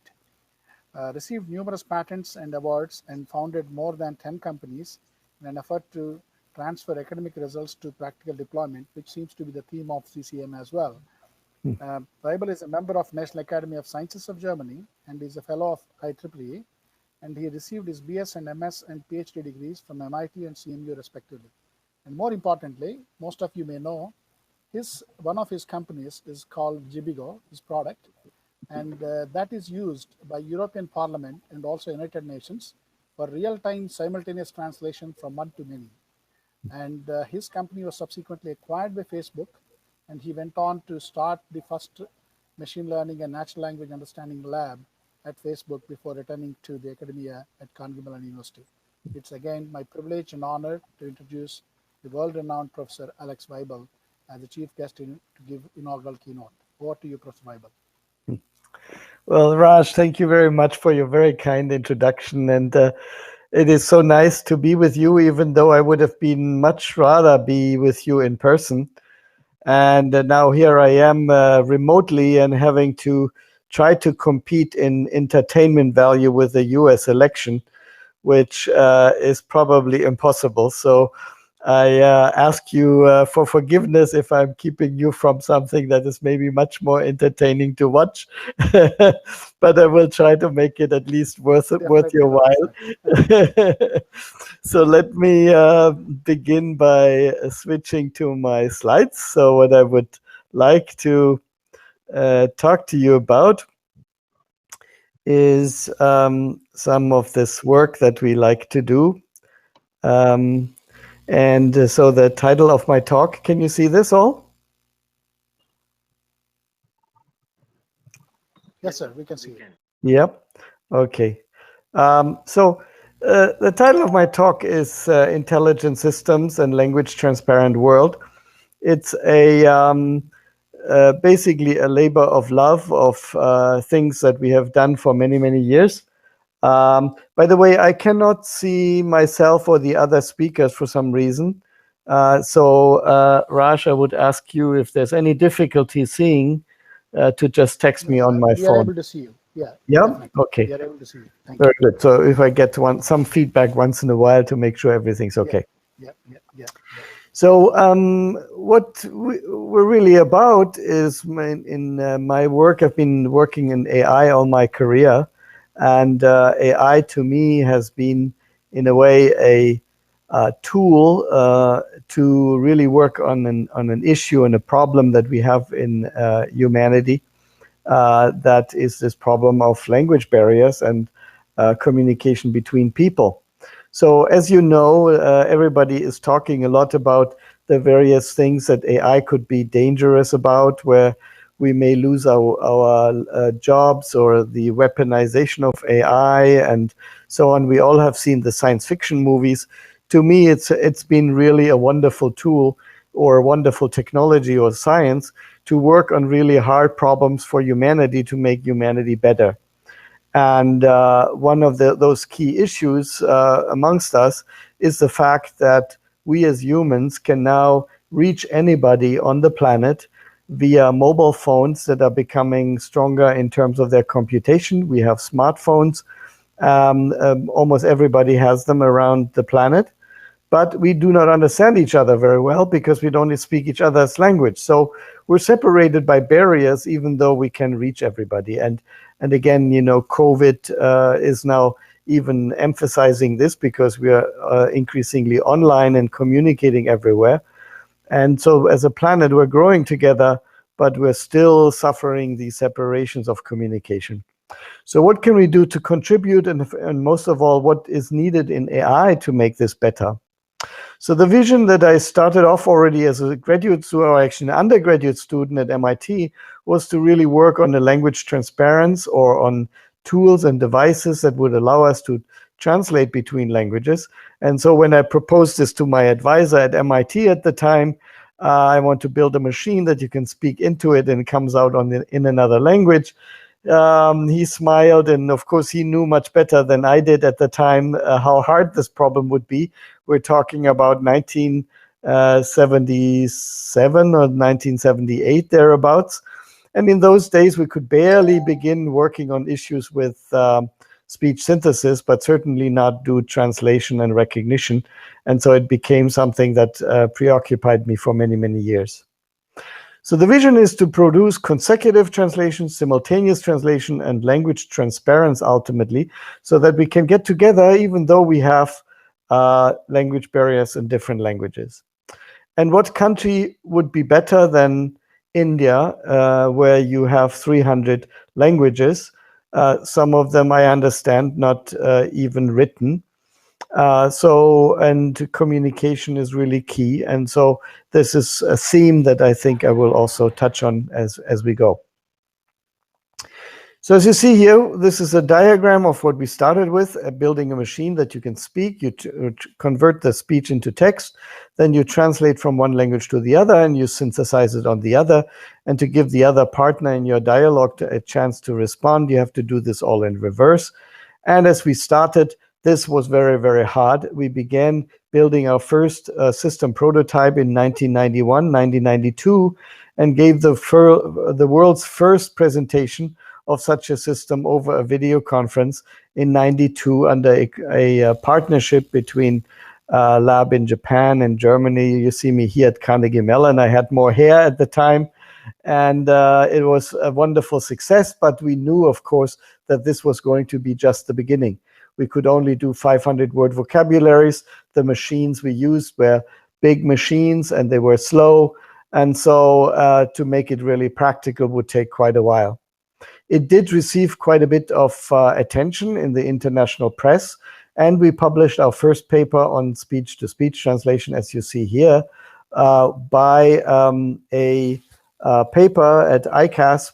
Received numerous patents and awards and founded more than 10 companies in an effort to transfer academic results to practical deployment, which seems to be the theme of CCEM as well. Webbell is a member of National Academy of Sciences of Germany and is a fellow of IEEE, and he received his BS and MS and PhD degrees from MIT and CMU respectively. And more importantly, most of you may know, one of his companies is called Jibigo, his product, and that is used by European Parliament and also United Nations for real-time simultaneous translation from one to many. And his company was subsequently acquired by Facebook, and he went on to start the first machine learning and natural language understanding lab at Facebook before returning to the academia at Carnegie Mellon University. It's again my privilege and honor to introduce the world-renowned Professor Alex Webbell as the chief guest to give inaugural keynote. Over to you, Professor Webbell. Well, Raj, thank you very much for your very kind introduction. And it is so nice to be with you, even though I would have been much rather be with you in person. And now here I am remotely and having to try to compete in entertainment value with the US election, which is probably impossible. So I ask you for forgiveness if I'm keeping you from something that is maybe much more entertaining to watch, but I will try to make it at least worth your while. So let me begin by switching to my slides. So what I would like to talk to you about is some of this work that we like to do. And so the title of my talk, can you see this all? Yes, sir, we can see it. Yep. Okay. So the title of my talk is Intelligent Systems and Language Transparent World. It's a basically a labor of love of things that we have done for many, many years. By the way, I cannot see myself or the other speakers for some reason. So Raj, I would ask you if there's any difficulty seeing to just text me on my phone. We are able to see you. Yeah. Yeah. Definitely. Okay. We are able to see you. Thank Very you. good. So if I get some feedback once in a while to make sure everything's okay. Yeah. So what we're really about is in my work, I've been working in AI all my career. And AI to me has been, in a way, a tool to really work on an issue and a problem that we have in humanity. That is this problem of language barriers and communication between people. So as you know, everybody is talking a lot about the various things that AI could be dangerous about, where we may lose our jobs or the weaponization of AI and so on. We all have seen the science fiction movies. To me, it's been really a wonderful tool or a wonderful technology or science to work on really hard problems for humanity to make humanity better. And one of those key issues amongst us is the fact that we as humans can now reach anybody on the planet via mobile phones that are becoming stronger in terms of their computation. We have smartphones. Almost everybody has them around the planet. But we do not understand each other very well because we don't speak each other's language. So we're separated by barriers, even though we can reach everybody. And And again, COVID is now even emphasizing this because we are increasingly online and communicating everywhere. And so as a planet, we're growing together, but we're still suffering these separations of communication. So what can we do to contribute? And most of all, what is needed in AI to make this better? So the vision that I started off already as a graduate student, or actually an undergraduate student at MIT, was to really work on the language transparency or on tools and devices that would allow us to translate between languages. And so when I proposed this to my advisor at MIT at the time, I want to build a machine that you can speak into it and it comes out in another language. He smiled, and of course he knew much better than I did at the time how hard this problem would be. We're talking about 1977 or 1978 thereabouts, and in those days we could barely begin working on issues with speech synthesis, but certainly not do translation and recognition. And so it became something that preoccupied me for many, many years. So the vision is to produce consecutive translation, simultaneous translation, and language transparency ultimately, so that we can get together even though we have language barriers in different languages. And what country would be better than India, where you have 300 languages, some of them I understand not even written. And communication is really key. And so this is a theme that I think I will also touch on as we go. So as you see here, this is a diagram of what we started with, building a machine that you can speak. You convert the speech into text, then you translate from one language to the other, and you synthesize it on the other. And to give the other partner in your dialogue a chance to respond, you have to do this all in reverse. And as we started, this was very, very hard. We began building our first system prototype in 1991, 1992, and gave the world's first presentation of such a system over a video conference in 92 under a partnership between lab in Japan and Germany. You see me here at Carnegie Mellon. I had more hair at the time, and it was a wonderful success, but we knew, of course, that this was going to be just the beginning. We could only do 500-word vocabularies. The machines we used were big machines, and they were slow. And so to make it really practical would take quite a while. It did receive quite a bit of attention in the international press, and we published our first paper on speech-to-speech translation, as you see here, by a paper at ICASP,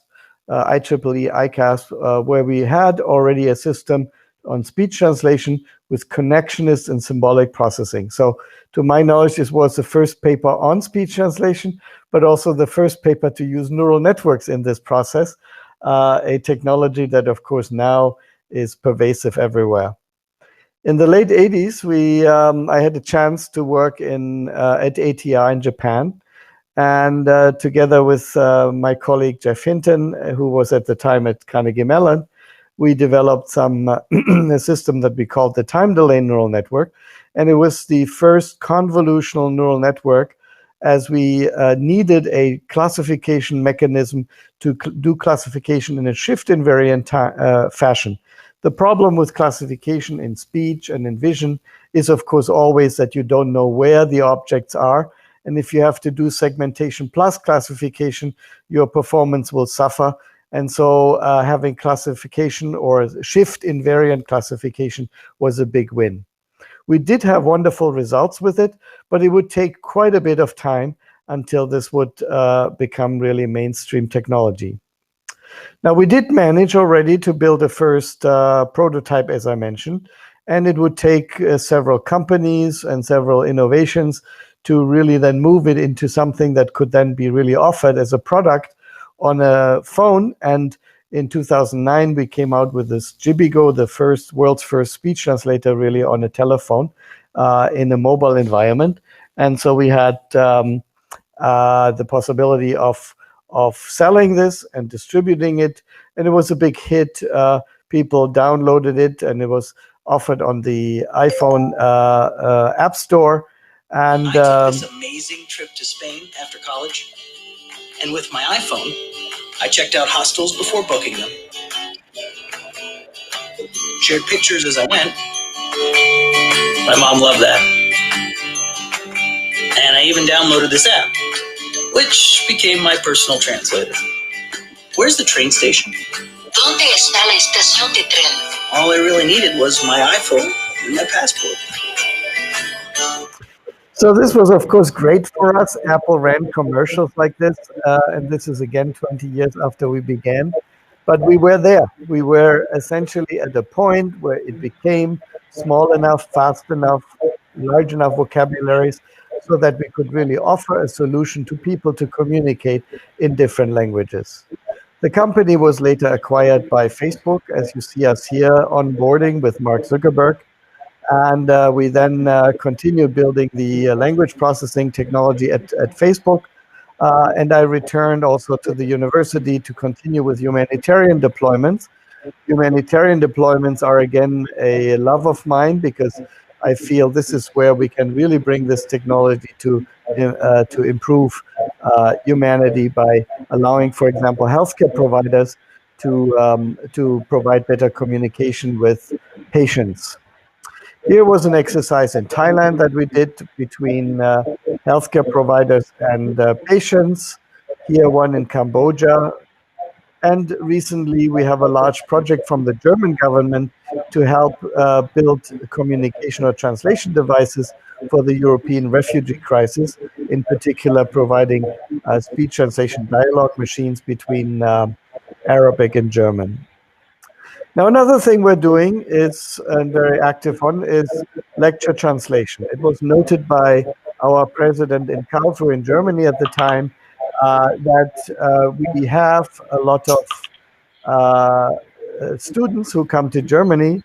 IEEE ICASP, where we had already a system on speech translation with connectionist and symbolic processing. So to my knowledge, this was the first paper on speech translation, but also the first paper to use neural networks in this process, a technology that, of course, now is pervasive everywhere. In the late 80s, I had a chance to work at ATR in Japan, and together with my colleague Jeff Hinton, who was at the time at Carnegie Mellon, we developed a system that we called the time delay neural network. And it was the first convolutional neural network, as we needed a classification mechanism to do classification in a shift invariant fashion. The problem with classification in speech and in vision is, of course, always that you don't know where the objects are. And if you have to do segmentation plus classification, your performance will suffer. And so having classification or shift invariant classification was a big win. We did have wonderful results with it, but it would take quite a bit of time until this would become really mainstream technology. Now, we did manage already to build a first prototype, as I mentioned, and it would take several companies and several innovations to really then move it into something that could then be really offered as a product on a phone. And in 2009, we came out with this Jibigo, the world's first speech translator, really on a telephone in a mobile environment. And so we had the possibility of selling this and distributing it, and it was a big hit. People downloaded it, and it was offered on the iPhone App Store. And I took this amazing trip to Spain after college, and with my iPhone, I checked out hostels before booking them. Shared pictures as I went. My mom loved that. And I even downloaded this app, which became my personal translator. Where's the train station? ¿Dónde está la estación de tren? All I really needed was my iPhone and my passport. So this was, of course, great for us. Apple ran commercials like this, and this is again 20 years after we began. But we were there. We were essentially at a point where it became small enough, fast enough, large enough vocabularies so that we could really offer a solution to people to communicate in different languages. The company was later acquired by Facebook, as you see us here onboarding with Mark Zuckerberg. And we then continued building the language processing technology at Facebook. And I returned also to the university to continue with humanitarian deployments. Humanitarian deployments are, again, a love of mine because I feel this is where we can really bring this technology to improve humanity by allowing, for example, healthcare providers to provide better communication with patients. Here was an exercise in Thailand that we did between healthcare providers and patients. Here one in Cambodia. And recently we have a large project from the German government to help build communication or translation devices for the European refugee crisis, in particular providing speech translation dialogue machines between Arabic and German. Now, another thing we're doing is, and very active on, is lecture translation. It was noted by our president in Karlsruhe in Germany at the time that we have a lot of students who come to Germany,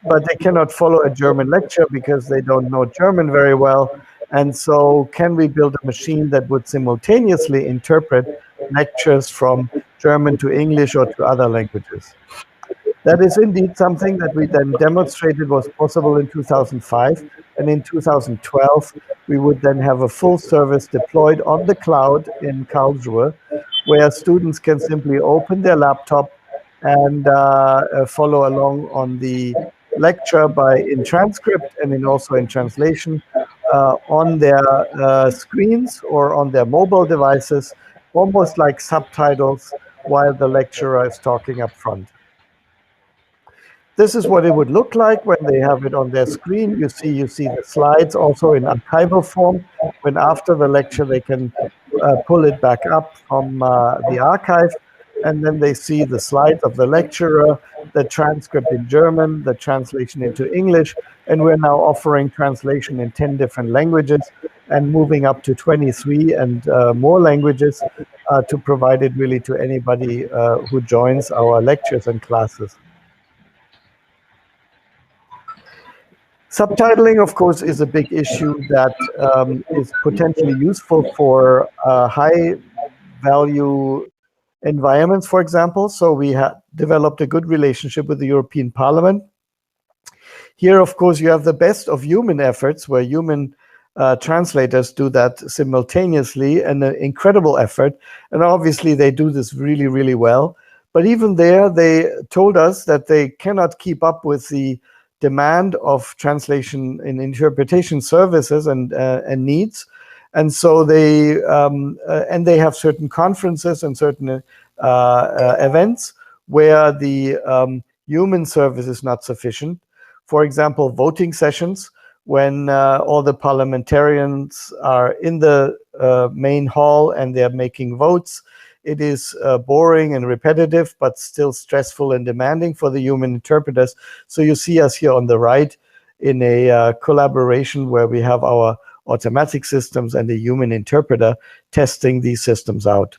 but they cannot follow a German lecture because they don't know German very well. And so can we build a machine that would simultaneously interpret lectures from German to English or to other languages? That is indeed something that we then demonstrated was possible in 2005. And in 2012, we would then have a full service deployed on the cloud in Karlsruhe, where students can simply open their laptop and follow along on the lecture in transcript and also in translation on their screens or on their mobile devices, almost like subtitles while the lecturer is talking up front. This is what it would look like when they have it on their screen. You see the slides also in archival form. When after the lecture, they can pull it back up from the archive, and then they see the slides of the lecturer, the transcript in German, the translation into English, and we're now offering translation in 10 different languages and moving up to 23 and more languages to provide it really to anybody who joins our lectures and classes. Subtitling, of course, is a big issue that is potentially useful for high-value environments, for example. So we have developed a good relationship with the European Parliament. Here, of course, you have the best of human efforts, where human translators do that simultaneously, and an incredible effort. And obviously, they do this really, really well. But even there, they told us that they cannot keep up with the demand of translation and interpretation services and needs, and so they have certain conferences and certain events where the human service is not sufficient. For example, voting sessions, when all the parliamentarians are in the main hall and they're making votes. It is boring and repetitive, but still stressful and demanding for the human interpreters. So you see us here on the right in a collaboration where we have our automatic systems and a human interpreter testing these systems out.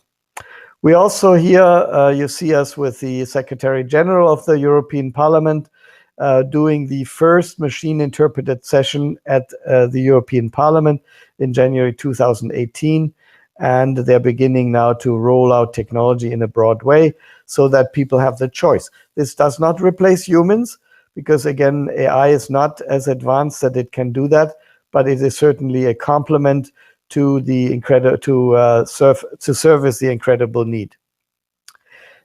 We also here, you see us with the Secretary General of the European Parliament doing the first machine interpreted session at the European Parliament in January 2018. And they're beginning now to roll out technology in a broad way so that people have the choice. This does not replace humans because, again, AI is not as advanced that it can do that, but it is certainly a complement to the service the incredible need.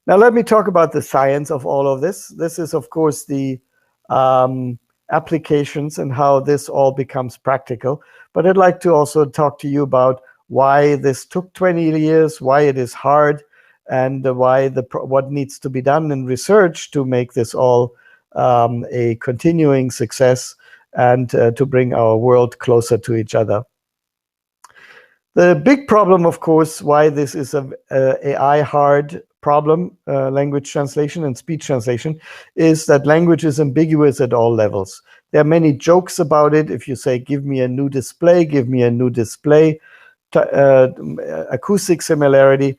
Now, let me talk about the science of all of this. This is, of course, the applications and how this all becomes practical. But I'd like to also talk to you about why this took 20 years, why it is hard, and what needs to be done in research to make this all a continuing success and to bring our world closer to each other. The big problem, of course, why this is a AI hard problem, language translation and speech translation, is that language is ambiguous at all levels. There are many jokes about it. If you say, give me a new display, give me a new display, acoustic similarity,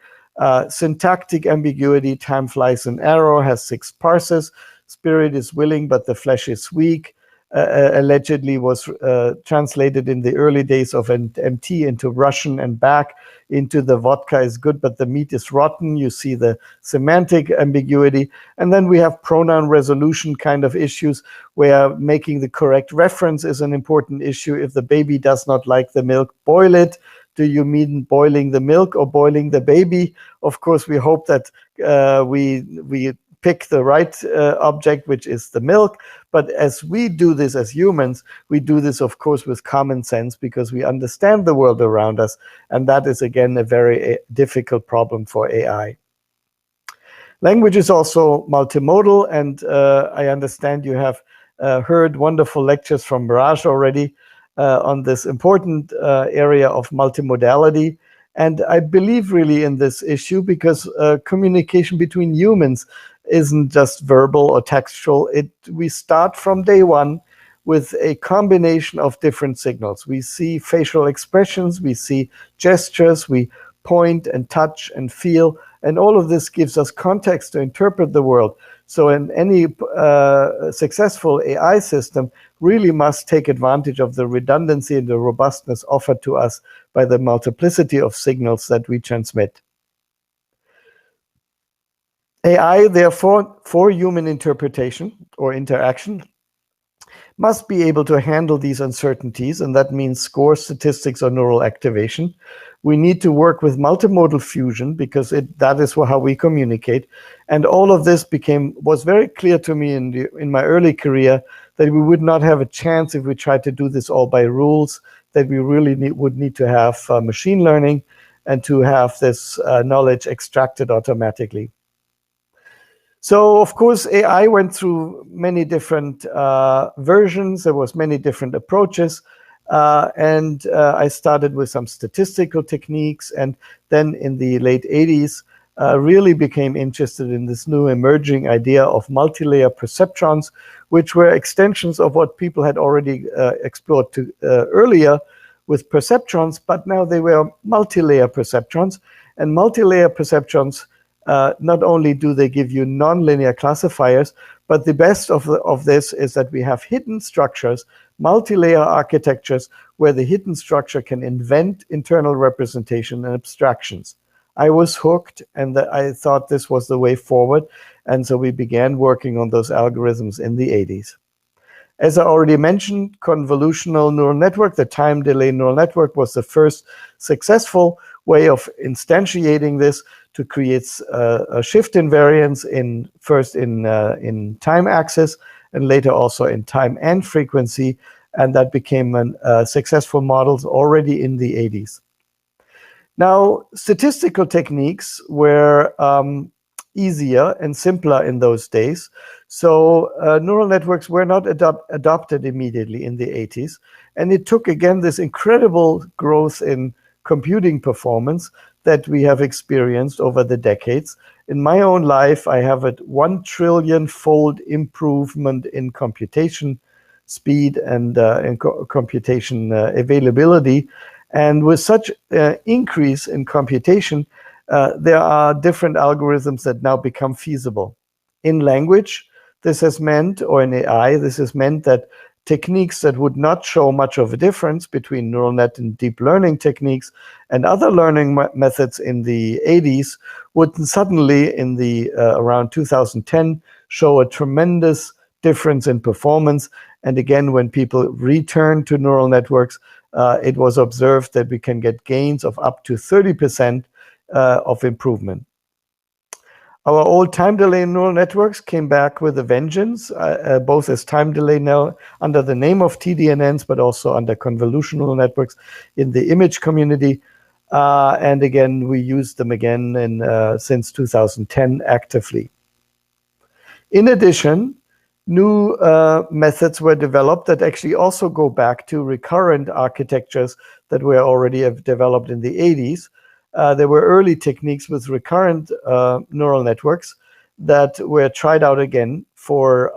syntactic ambiguity, time flies an arrow, has 6 parsers, spirit is willing, but the flesh is weak, allegedly was translated in the early days of MT into Russian and back into the vodka is good, but the meat is rotten. You see the semantic ambiguity. And then we have pronoun resolution kind of issues where making the correct reference is an important issue. If the baby does not like the milk, boil it. Do you mean boiling the milk or boiling the baby? Of course, we hope that we pick the right object, which is the milk. But as we do this as humans, we do this, of course, with common sense because we understand the world around us. And that is, again, a very difficult problem for AI. Language is also multimodal. And I understand you have heard wonderful lectures from Raj already on this important area of multimodality. And I believe really in this issue because communication between humans isn't just verbal or textual. We start from day one with a combination of different signals. We see facial expressions, we see gestures, we point and touch and feel, and all of this gives us context to interpret the world. So in any successful AI system really must take advantage of the redundancy and the robustness offered to us by the multiplicity of signals that we transmit. AI, therefore, for human interpretation or interaction, must be able to handle these uncertainties, and that means score statistics or neural activation. We need to work with multimodal fusion because that is how we communicate. And all of this was very clear to me in my early career that we would not have a chance if we tried to do this all by rules, that we really would need to have machine learning and to have this knowledge extracted automatically. So, of course, AI went through many different versions. There was many different approaches. And I started with some statistical techniques. And then in the late 80s, really became interested in this new emerging idea of multi-layer perceptrons, which were extensions of what people had already explored earlier with perceptrons. But now they were multi-layer perceptrons. And multi-layer perceptrons not only do they give you nonlinear classifiers, but the best of this is that we have hidden structures, multi-layer architectures, where the hidden structure can invent internal representation and abstractions. I was hooked, and I thought this was the way forward, and so we began working on those algorithms in the 80s. As I already mentioned, convolutional neural network, the time delay neural network, was the first successful way of instantiating this to create a shift invariance first in time axis and later also in time and frequency, and that became successful models already in the 80s. Now, statistical techniques were easier and simpler in those days. So neural networks were not adopted immediately in the 80s. And it took, again, this incredible growth in computing performance that we have experienced over the decades. In my own life, I have a 1 trillion-fold improvement in computation speed and computation availability. And with such increase in computation, there are different algorithms that now become feasible. In language, this has meant, or in AI, this has meant that techniques that would not show much of a difference between neural net and deep learning techniques and other learning methods in the 80s would suddenly, in the around 2010, show a tremendous difference in performance. And again, when people return to neural networks, it was observed that we can get gains of up to 30% of improvement. Our old time delay neural networks came back with a vengeance, both as time delay now under the name of TDNNs, but also under convolutional networks in the image community. And again, we used them again since 2010 actively. In addition, new methods were developed that actually also go back to recurrent architectures that were already developed in the 80s. There were early techniques with recurrent neural networks that were tried out again for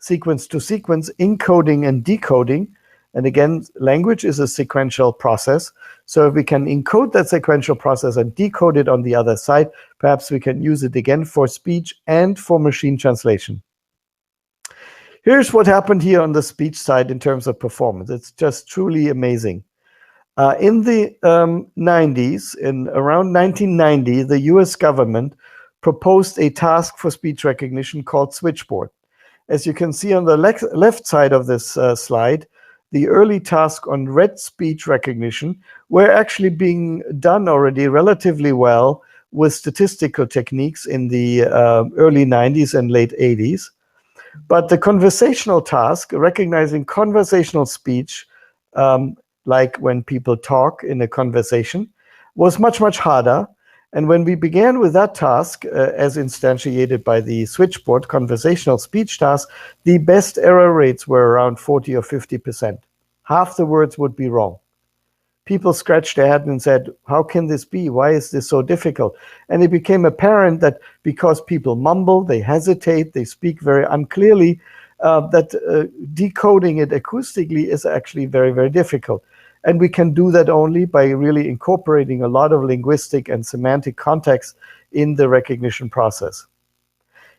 sequence-to-sequence encoding and decoding. And again, language is a sequential process. So if we can encode that sequential process and decode it on the other side, perhaps we can use it again for speech and for machine translation. Here's what happened here on the speech side in terms of performance. It's just truly amazing. In the 90s, in around 1990, the US government proposed a task for speech recognition called Switchboard. As you can see on the left side of this slide, the early task on red speech recognition were actually being done already relatively well with statistical techniques in the early 90s and late 80s. But the conversational task, recognizing conversational speech, like when people talk in a conversation, was much, much harder. And when we began with that task, as instantiated by the switchboard conversational speech task, the best error rates were around 40 or 50%. Half the words would be wrong. People scratched their head and said, how can this be? Why is this so difficult? And it became apparent that because people mumble, they hesitate, they speak very unclearly, that decoding it acoustically is actually very, very difficult. And we can do that only by really incorporating a lot of linguistic and semantic context in the recognition process.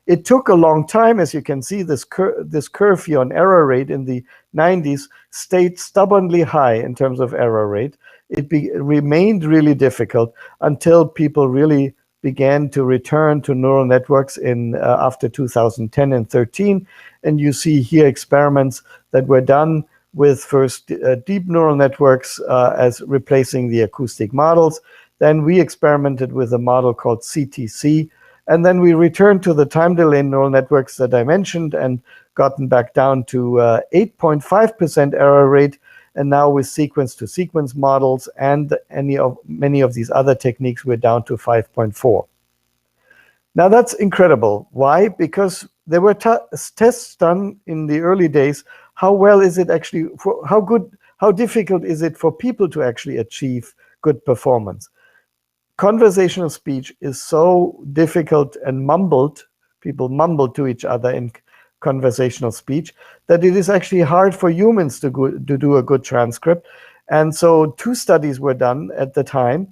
It took a long time. As you can see, this curve here on error rate in the 90s stayed stubbornly high in terms of error rate. It remained really difficult until people really began to return to neural networks in after 2010 and 13. And you see here experiments that were done with first deep neural networks as replacing the acoustic models. Then we experimented with a model called CTC. And then we returned to the time delay neural networks that I mentioned and gotten back down to 8.5% error rate. And now with sequence-to-sequence models and many of these other techniques, we're down to 5.4. Now that's incredible. Why? Because there were tests done in the early days. How well is it actually, how difficult is it for people to actually achieve good performance? Conversational speech is so difficult and mumbled, people mumble to each other in conversational speech, that it is actually hard for humans to do a good transcript. And so 2 studies were done at the time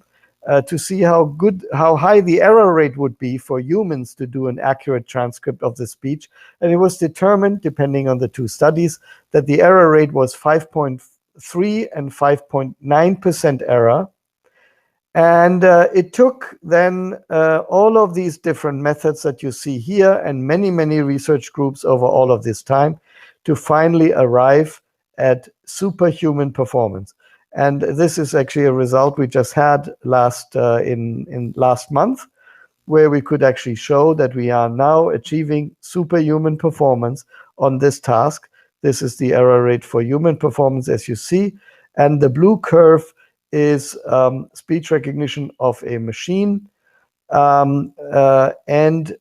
to see how high the error rate would be for humans to do an accurate transcript of the speech. And it was determined, depending on the 2 studies, that the error rate was 5.3 and 5.9% error. And it took then all of these different methods that you see here and many, many research groups over all of this time to finally arrive at superhuman performance. And this is actually a result we just had last month, where we could actually show that we are now achieving superhuman performance on this task. This is the error rate for human performance, as you see. And the blue curve is speech recognition of a machine. And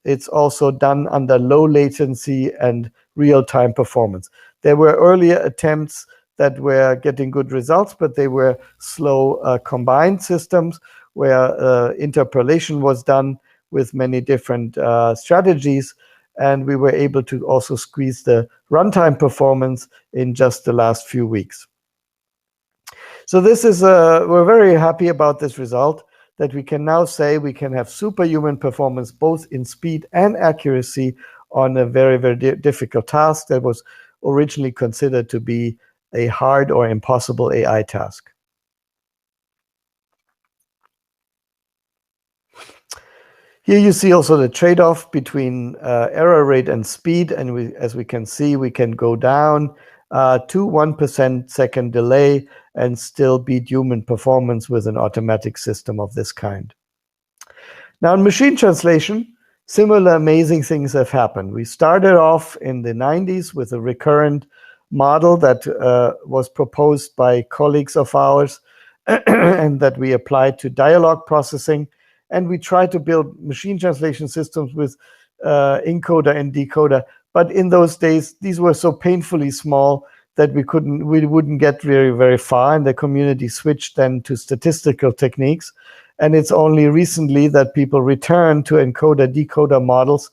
it's also done under low latency and real-time performance. There were earlier attempts that were getting good results, but they were slow combined systems where interpolation was done with many different strategies. And we were able to also squeeze the runtime performance in just the last few weeks. So this is, we're very happy about this result, that we can now say we can have superhuman performance both in speed and accuracy on a very, very difficult task that was originally considered to be a hard or impossible AI task. Here you see also the trade-off between error rate and speed, and as we can see, we can go down to 1% second delay and still beat human performance with an automatic system of this kind. Now in machine translation, similar amazing things have happened. We started off in the 90s with a recurrent model that was proposed by colleagues of ours and that we applied to dialogue processing. And we tried to build machine translation systems with encoder and decoder. But in those days, these were so painfully small that we wouldn't get very far, and the community switched then to statistical techniques. And it's only recently that people return to encoder-decoder models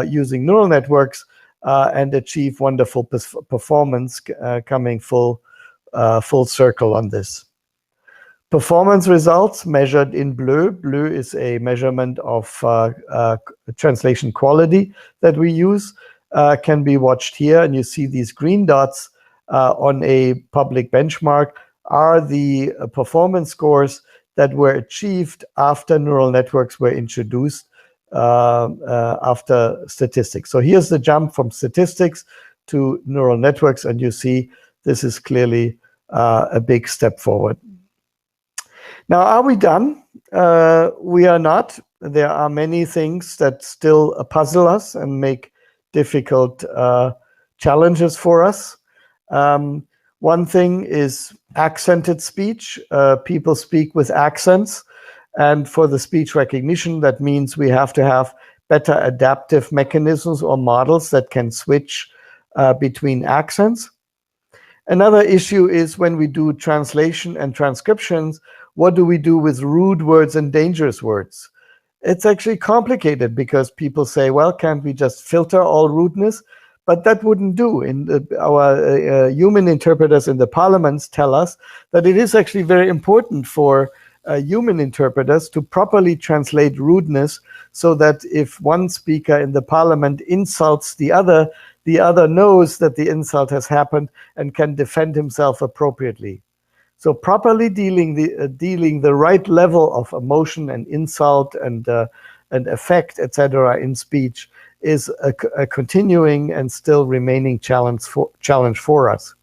using neural networks and achieve wonderful performance, coming full circle on this. Performance results measured in blue. Blue is a measurement of translation quality that we use, can be watched here. And you see these green dots on a public benchmark are the performance scores that were achieved after neural networks were introduced after statistics. So here's the jump from statistics to neural networks, and you see this is clearly a big step forward. Now, are we done? We are not. There are many things that still puzzle us and make difficult challenges for us. One thing is accented speech. People speak with accents. And for the speech recognition, that means we have to have better adaptive mechanisms or models that can switch between accents. Another issue is when we do translation and transcriptions, what do we do with rude words and dangerous words? It's actually complicated because people say, well, can't we just filter all rudeness? But that wouldn't do. Our human interpreters in the parliaments tell us that it is actually very important for human interpreters to properly translate rudeness so that if one speaker in the parliament insults the other knows that the insult has happened and can defend himself appropriately. So properly dealing the right level of emotion and insult and effect, etc., in speech is a continuing and still remaining challenge for us.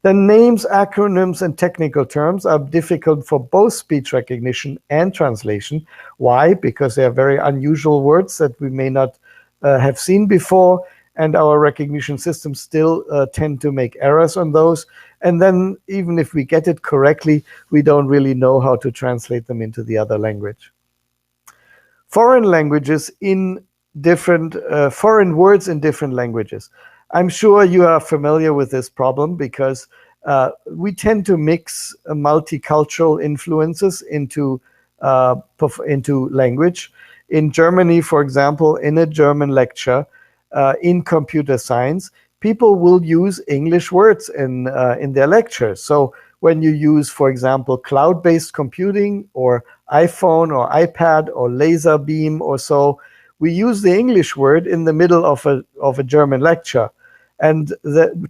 Then names, acronyms, and technical terms are difficult for both speech recognition and translation. Why? Because they are very unusual words that we may not have seen before, and our recognition systems still tend to make errors on those. And then even if we get it correctly, we don't really know how to translate them into the other language. Foreign languages in different, foreign words in different languages. I'm sure you are familiar with this problem because we tend to mix multicultural influences into language. In Germany, for example, in a German lecture, in computer science, people will use English words in their lectures. So when you use, for example, cloud-based computing or iPhone or iPad or laser beam or so, we use the English word in the middle of a German lecture. And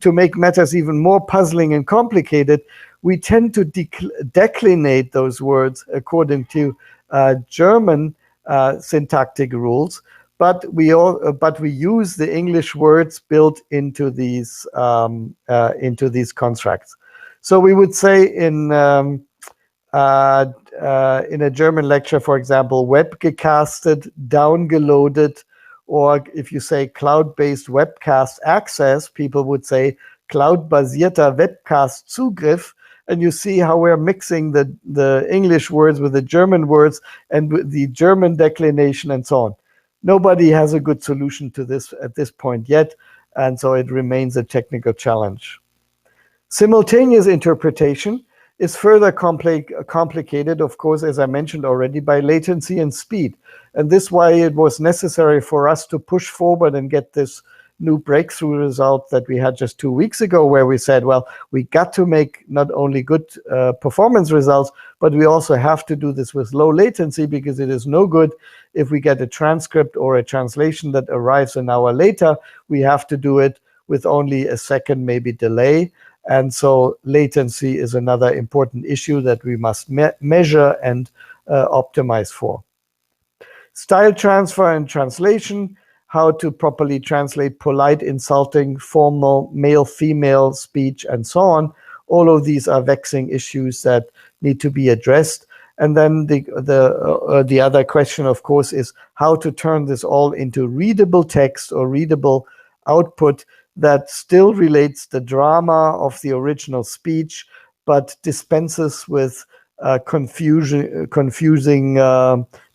to make matters even more puzzling and complicated, we tend to declinate those words according to German syntactic rules. But we use the English words built into these constructs. So we would say in a German lecture, for example, webgecasted, downgeloaded, or if you say cloud-based webcast access, people would say cloud-basierter Webcast-Zugriff. And you see how we're mixing the English words with the German words and with the German declination and so on. Nobody has a good solution to this at this point yet, and so it remains a technical challenge. Simultaneous interpretation is further complicated, of course, as I mentioned already, by latency and speed. And this is why it was necessary for us to push forward and get this new breakthrough result that we had just 2 weeks ago, where we said, well, we got to make not only good performance results, but we also have to do this with low latency, because it is no good if we get a transcript or a translation that arrives an hour later. We have to do it with only a second, maybe delay. And so latency is another important issue that we must measure and optimize for. Style transfer and translation, how to properly translate polite, insulting, formal, male, female speech, and so on. All of these are vexing issues that need to be addressed. And then the other question, of course, is how to turn this all into readable text or readable output that still relates the drama of the original speech, but dispenses with confusing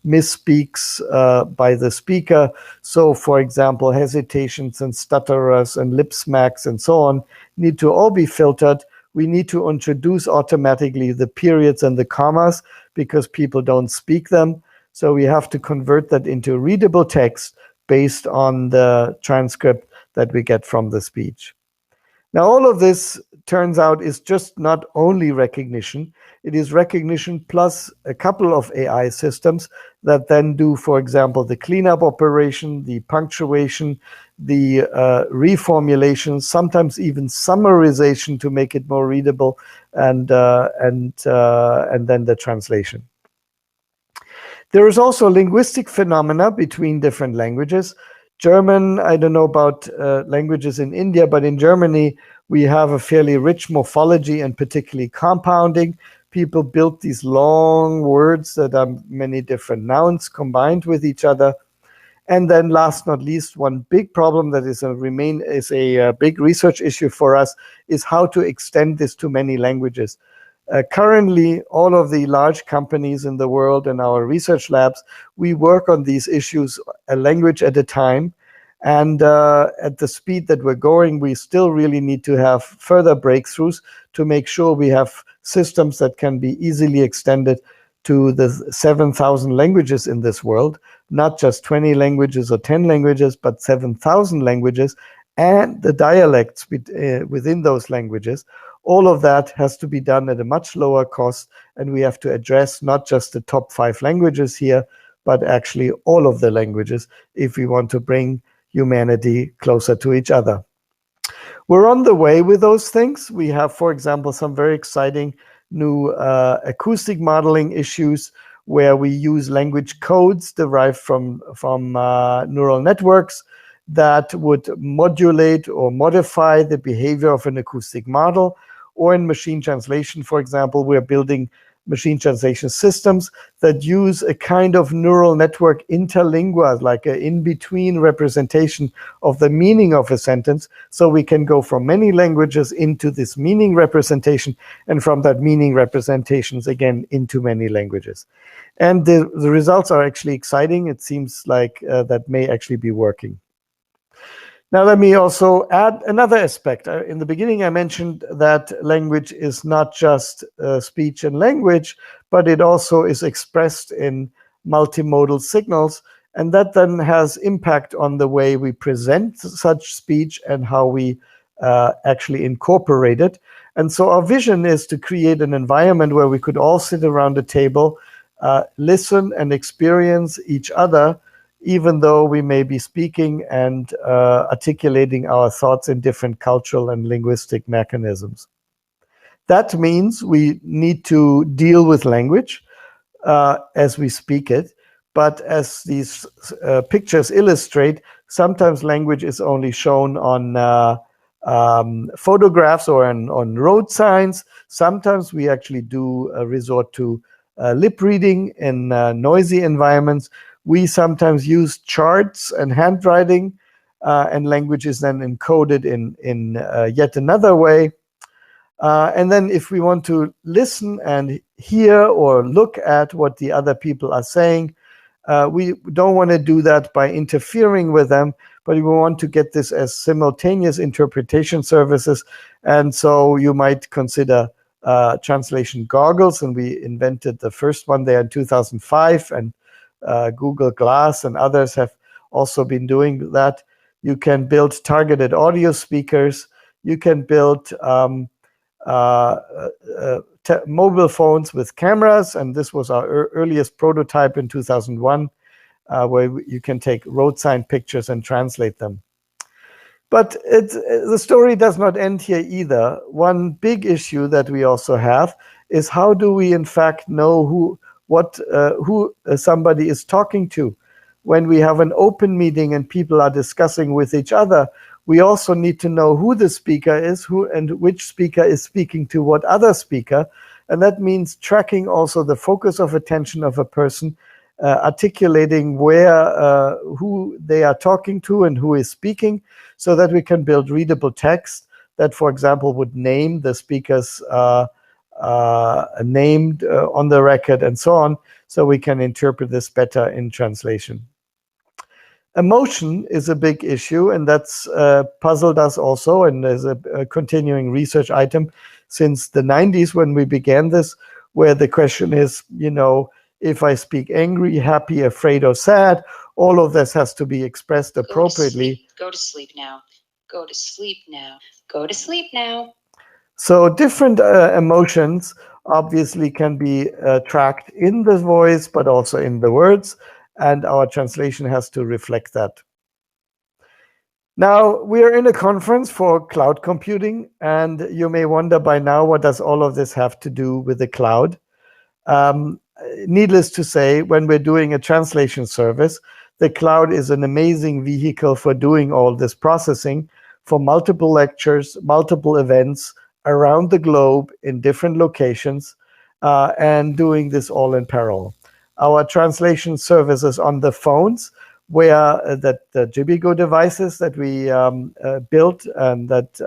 misspeaks by the speaker. So, for example, hesitations and stutterers and lip smacks and so on need to all be filtered. We need to introduce automatically the periods and the commas because people don't speak them. So we have to convert that into readable text based on the transcript that we get from the speech. Now, all of this turns out is just not only recognition. It is recognition plus a couple of AI systems that then do, for example, the cleanup operation, the punctuation, the reformulation, sometimes even summarization to make it more readable, and then the translation. There is also linguistic phenomena between different languages. German, I don't know about languages in India, but in Germany, we have a fairly rich morphology and particularly compounding. People built these long words that are many different nouns combined with each other. And then last not least, one big problem that is a big research issue for us is how to extend this to many languages. Currently, all of the large companies in the world and our research labs, we work on these issues a language at a time. And at the speed that we're going, we still really need to have further breakthroughs to make sure we have systems that can be easily extended to the 7,000 languages in this world, not just 20 languages or 10 languages, but 7,000 languages and the dialects within those languages. All of that has to be done at a much lower cost, and we have to address not just the top 5 languages here, but actually all of the languages if we want to bring humanity closer to each other. We're on the way with those things. We have, for example, some very exciting new acoustic modeling issues where we use language codes derived from neural networks that would modulate or modify the behavior of an acoustic model. Or in machine translation, for example, we're building machine translation systems that use a kind of neural network interlingua, like an in-between representation of the meaning of a sentence. So we can go from many languages into this meaning representation, and from that meaning representations again into many languages. And the results are actually exciting. It seems like that may actually be working. Now, let me also add another aspect. In the beginning, I mentioned that language is not just speech and language, but it also is expressed in multimodal signals. And that then has impact on the way we present such speech and how we actually incorporate it. And so our vision is to create an environment where we could all sit around a table, listen and experience each other, even though we may be speaking and articulating our thoughts in different cultural and linguistic mechanisms. That means we need to deal with language as we speak it, but as these pictures illustrate, sometimes language is only shown on photographs or on road signs. Sometimes we actually do resort to lip reading in noisy environments. We sometimes use charts and handwriting, and language is then encoded in yet another way. And then if we want to listen and hear or look at what the other people are saying, we don't want to do that by interfering with them, but we want to get this as simultaneous interpretation services. And so you might consider translation goggles, and we invented the first one there in 2005, and Google Glass and others have also been doing that. You can build targeted audio speakers. You can build mobile phones with cameras, and this was our earliest prototype in 2001, where you can take road sign pictures and translate them. But the story does not end here either. One big issue that we also have is how do we in fact know who somebody is talking to? When we have an open meeting and people are discussing with each other, we also need to know who the speaker is, and which speaker is speaking to what other speaker. And that means tracking also the focus of attention of a person, articulating where, who they are talking to and who is speaking, so that we can build readable text that, for example, would name the speakers named on the record and so on, so we can interpret this better in translation. Emotion is a big issue, and that's puzzled us also, and there's a continuing research item since the 90s when we began this, where the question is, you know, if I speak angry, happy, afraid, or sad, all of this has to be expressed appropriately. Go to sleep now. Go to sleep now. Go to sleep now. So different emotions obviously can be tracked in the voice, but also in the words, and our translation has to reflect that. Now, we are in a conference for cloud computing, and you may wonder by now, what does all of this have to do with the cloud? Needless to say, when we're doing a translation service, the cloud is an amazing vehicle for doing all this processing for multiple lectures, multiple events around the globe in different locations, and doing this all in parallel. Our translation services on the phones, where the Jibigo devices that we built and that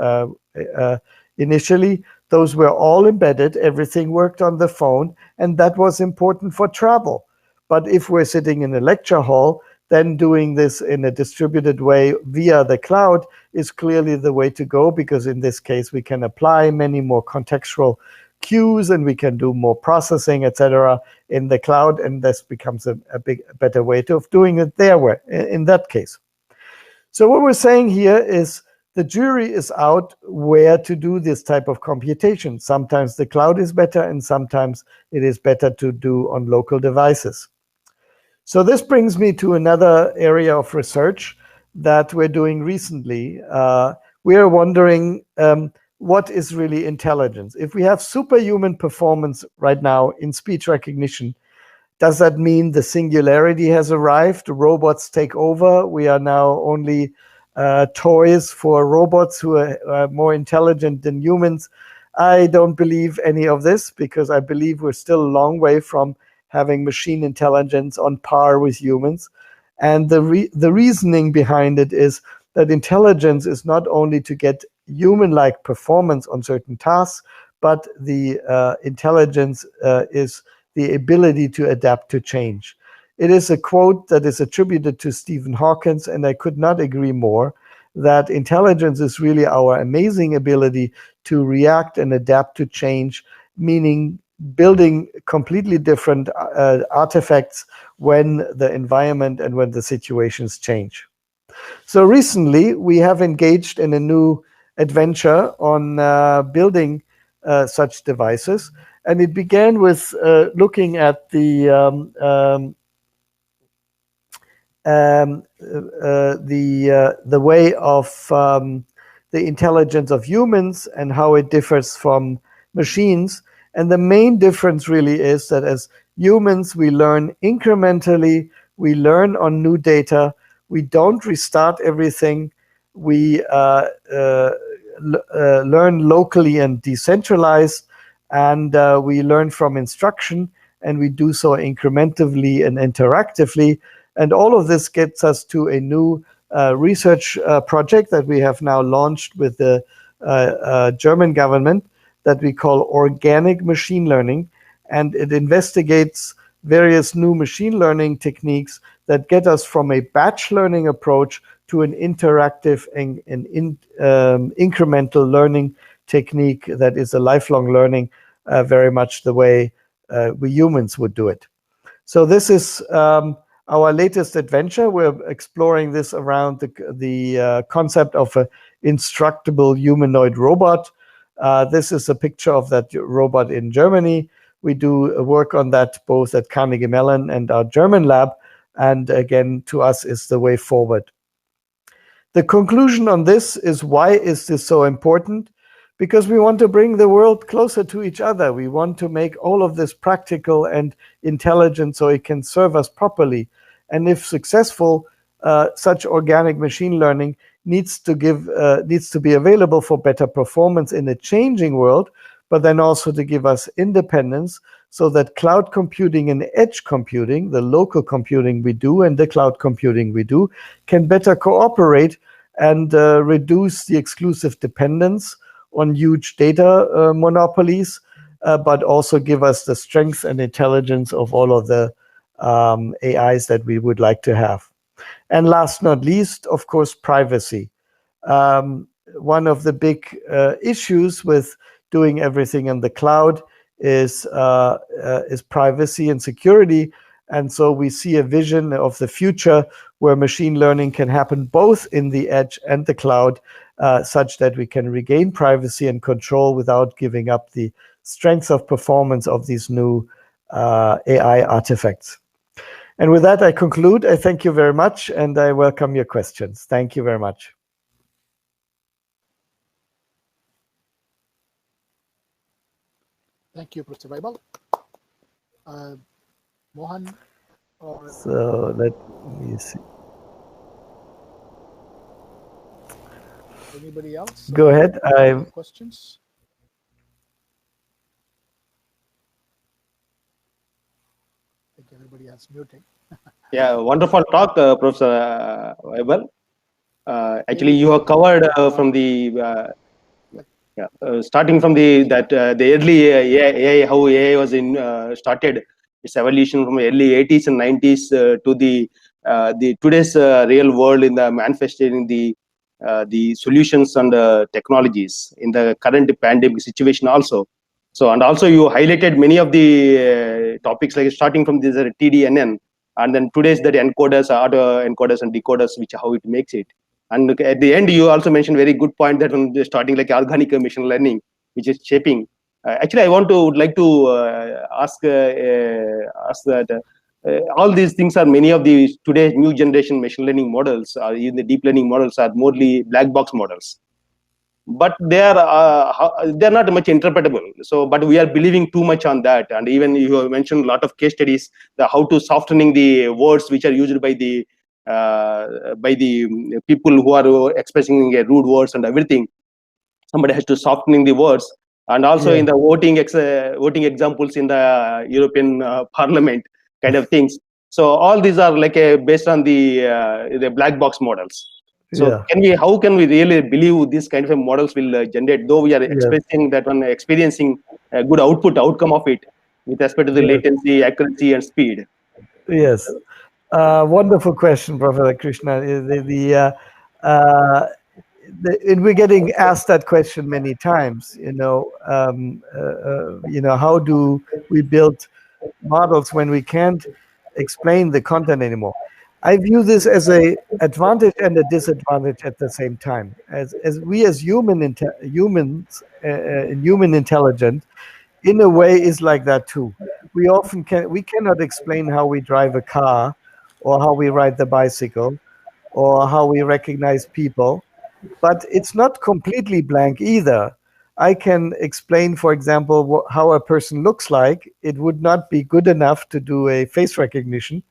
initially, those were all embedded, everything worked on the phone, and that was important for travel. But if we're sitting in a lecture hall, then doing this in a distributed way via the cloud is clearly the way to go, because in this case, we can apply many more contextual cues and we can do more processing, etc., in the cloud, and this becomes a better way of doing it their way in that case. So what we're saying here is the jury is out where to do this type of computation. Sometimes the cloud is better, and sometimes it is better to do on local devices. So this brings me to another area of research that we're doing recently. We are wondering what is really intelligence? If we have superhuman performance right now in speech recognition, does that mean the singularity has arrived? Robots take over. We are now only toys for robots who are more intelligent than humans. I don't believe any of this, because I believe we're still a long way from having machine intelligence on par with humans. And the reasoning behind it is that intelligence is not only to get human-like performance on certain tasks, but the intelligence is the ability to adapt to change. It is a quote that is attributed to Stephen Hawking, and I could not agree more, that intelligence is really our amazing ability to react and adapt to change, meaning building completely different artifacts when the environment and when the situations change. So recently, we have engaged in a new adventure on building such devices, and it began with looking at the way of the intelligence of humans and how it differs from machines. And the main difference really is that as humans, we learn incrementally, we learn on new data, we don't restart everything, we learn locally and decentralized, and we learn from instruction, and we do so incrementally and interactively. And all of this gets us to a new research project that we have now launched with the German government that we call organic machine learning. And it investigates various new machine learning techniques that get us from a batch learning approach to an interactive and incremental learning technique that is a lifelong learning, very much the way we humans would do it. So this is our latest adventure. We're exploring this around the concept of an instructable humanoid robot. This is a picture of that robot in Germany. We do work on that both at Carnegie Mellon and our German lab, and again, to us, is the way forward. The conclusion on this is, why is this so important? Because we want to bring the world closer to each other. We want to make all of this practical and intelligent so it can serve us properly. And if successful, such organic machine learning needs to be available for better performance in a changing world, but then also to give us independence so that cloud computing and edge computing, the local computing we do and the cloud computing we do, can better cooperate and reduce the exclusive dependence on huge data monopolies, but also give us the strength and intelligence of all of the AIs that we would like to have. And last not least, of course, privacy. One of the big issues with doing everything in the cloud is privacy and security. And so we see a vision of the future where machine learning can happen both in the edge and the cloud, such that we can regain privacy and control without giving up the strength of performance of these new AI artifacts. And with that, I conclude. I thank you very much, and I welcome your questions. Thank you very much. Thank you, Professor Webbell. Mohan? So let me see. Anybody else? Go ahead. Questions? I think everybody else muting. Yeah, wonderful talk, Professor Webbell. Actually, you have covered from the starting from the early AI, how AI was started its evolution from early 80s and 90s to the today's real world in the manifesting the solutions and technologies in the current pandemic situation also. So, and also you highlighted many of the topics, like starting from this TDNN, and then today's that encoders, auto encoders and decoders, which how it makes it. And at the end, you also mentioned very good point that when starting like organic machine learning, which is shaping. Actually, I would like to ask that all these things are many of the today's new generation machine learning models, or even the deep learning models, are mostly black box models. But they're not much interpretable. So, but we are believing too much on that. And even you have mentioned a lot of case studies, how to softening the words which are used by the people who are expressing rude words and everything. Somebody has to softening the words. And also in the voting examples in the European Parliament kind of things. So all these are like based on the black box models. So how can we really believe this kind of models will generate, though we are experiencing a good outcome of it with respect to the latency, accuracy, and speed? Yes, wonderful question, Professor Krishna. And we're getting asked that question many times. How do we build models when we can't explain the content anymore? I view this as an advantage and a disadvantage at the same time. As we as humans in human intelligence, in a way, is like that too. We cannot explain how we drive a car, or how we ride the bicycle, or how we recognize people, but it's not completely blank either. I can explain, for example, how a person looks like. It would not be good enough to do a face recognition.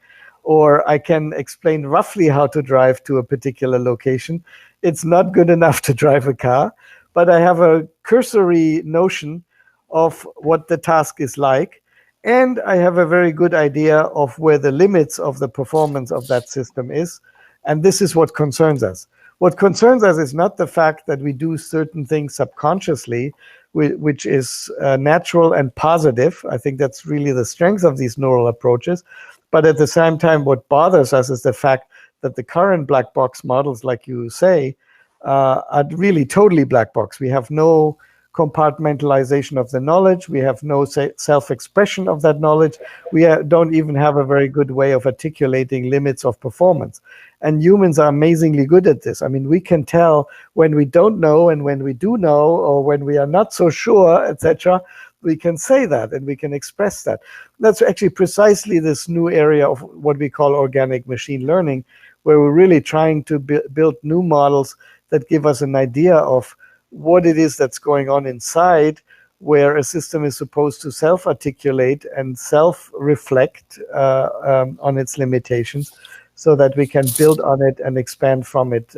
Or I can explain roughly how to drive to a particular location. It's not good enough to drive a car, but I have a cursory notion of what the task is like, and I have a very good idea of where the limits of the performance of that system is, and this is what concerns us. What concerns us is not the fact that we do certain things subconsciously, which is natural and positive. I think that's really the strength of these neural approaches. But at the same time, what bothers us is the fact that the current black box models, like you say, are really totally black box. We have no compartmentalization of the knowledge. We have no self-expression of that knowledge. We don't even have a very good way of articulating limits of performance. And humans are amazingly good at this. I mean, we can tell when we don't know and when we do know, or when we are not so sure, etc. We can say that and we can express that. That's actually precisely this new area of what we call organic machine learning, where we're really trying to build new models that give us an idea of what it is that's going on inside, where a system is supposed to self-articulate and self-reflect on its limitations, so that we can build on it and expand from it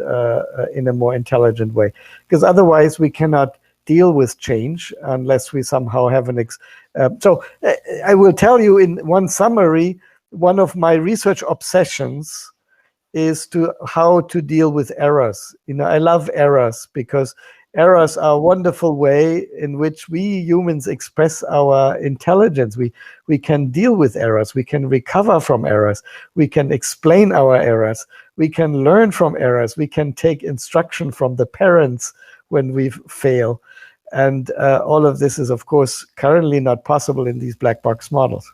in a more intelligent way. Because otherwise we cannot deal with change unless we somehow have an I will tell you in one summary, one of my research obsessions is how to deal with errors. I love errors because errors are a wonderful way in which we humans express our intelligence. We can deal with errors. We can recover from errors. We can explain our errors. We can learn from errors. We can take instruction from the parents when we fail. And all of this is, of course, currently not possible in these black box models.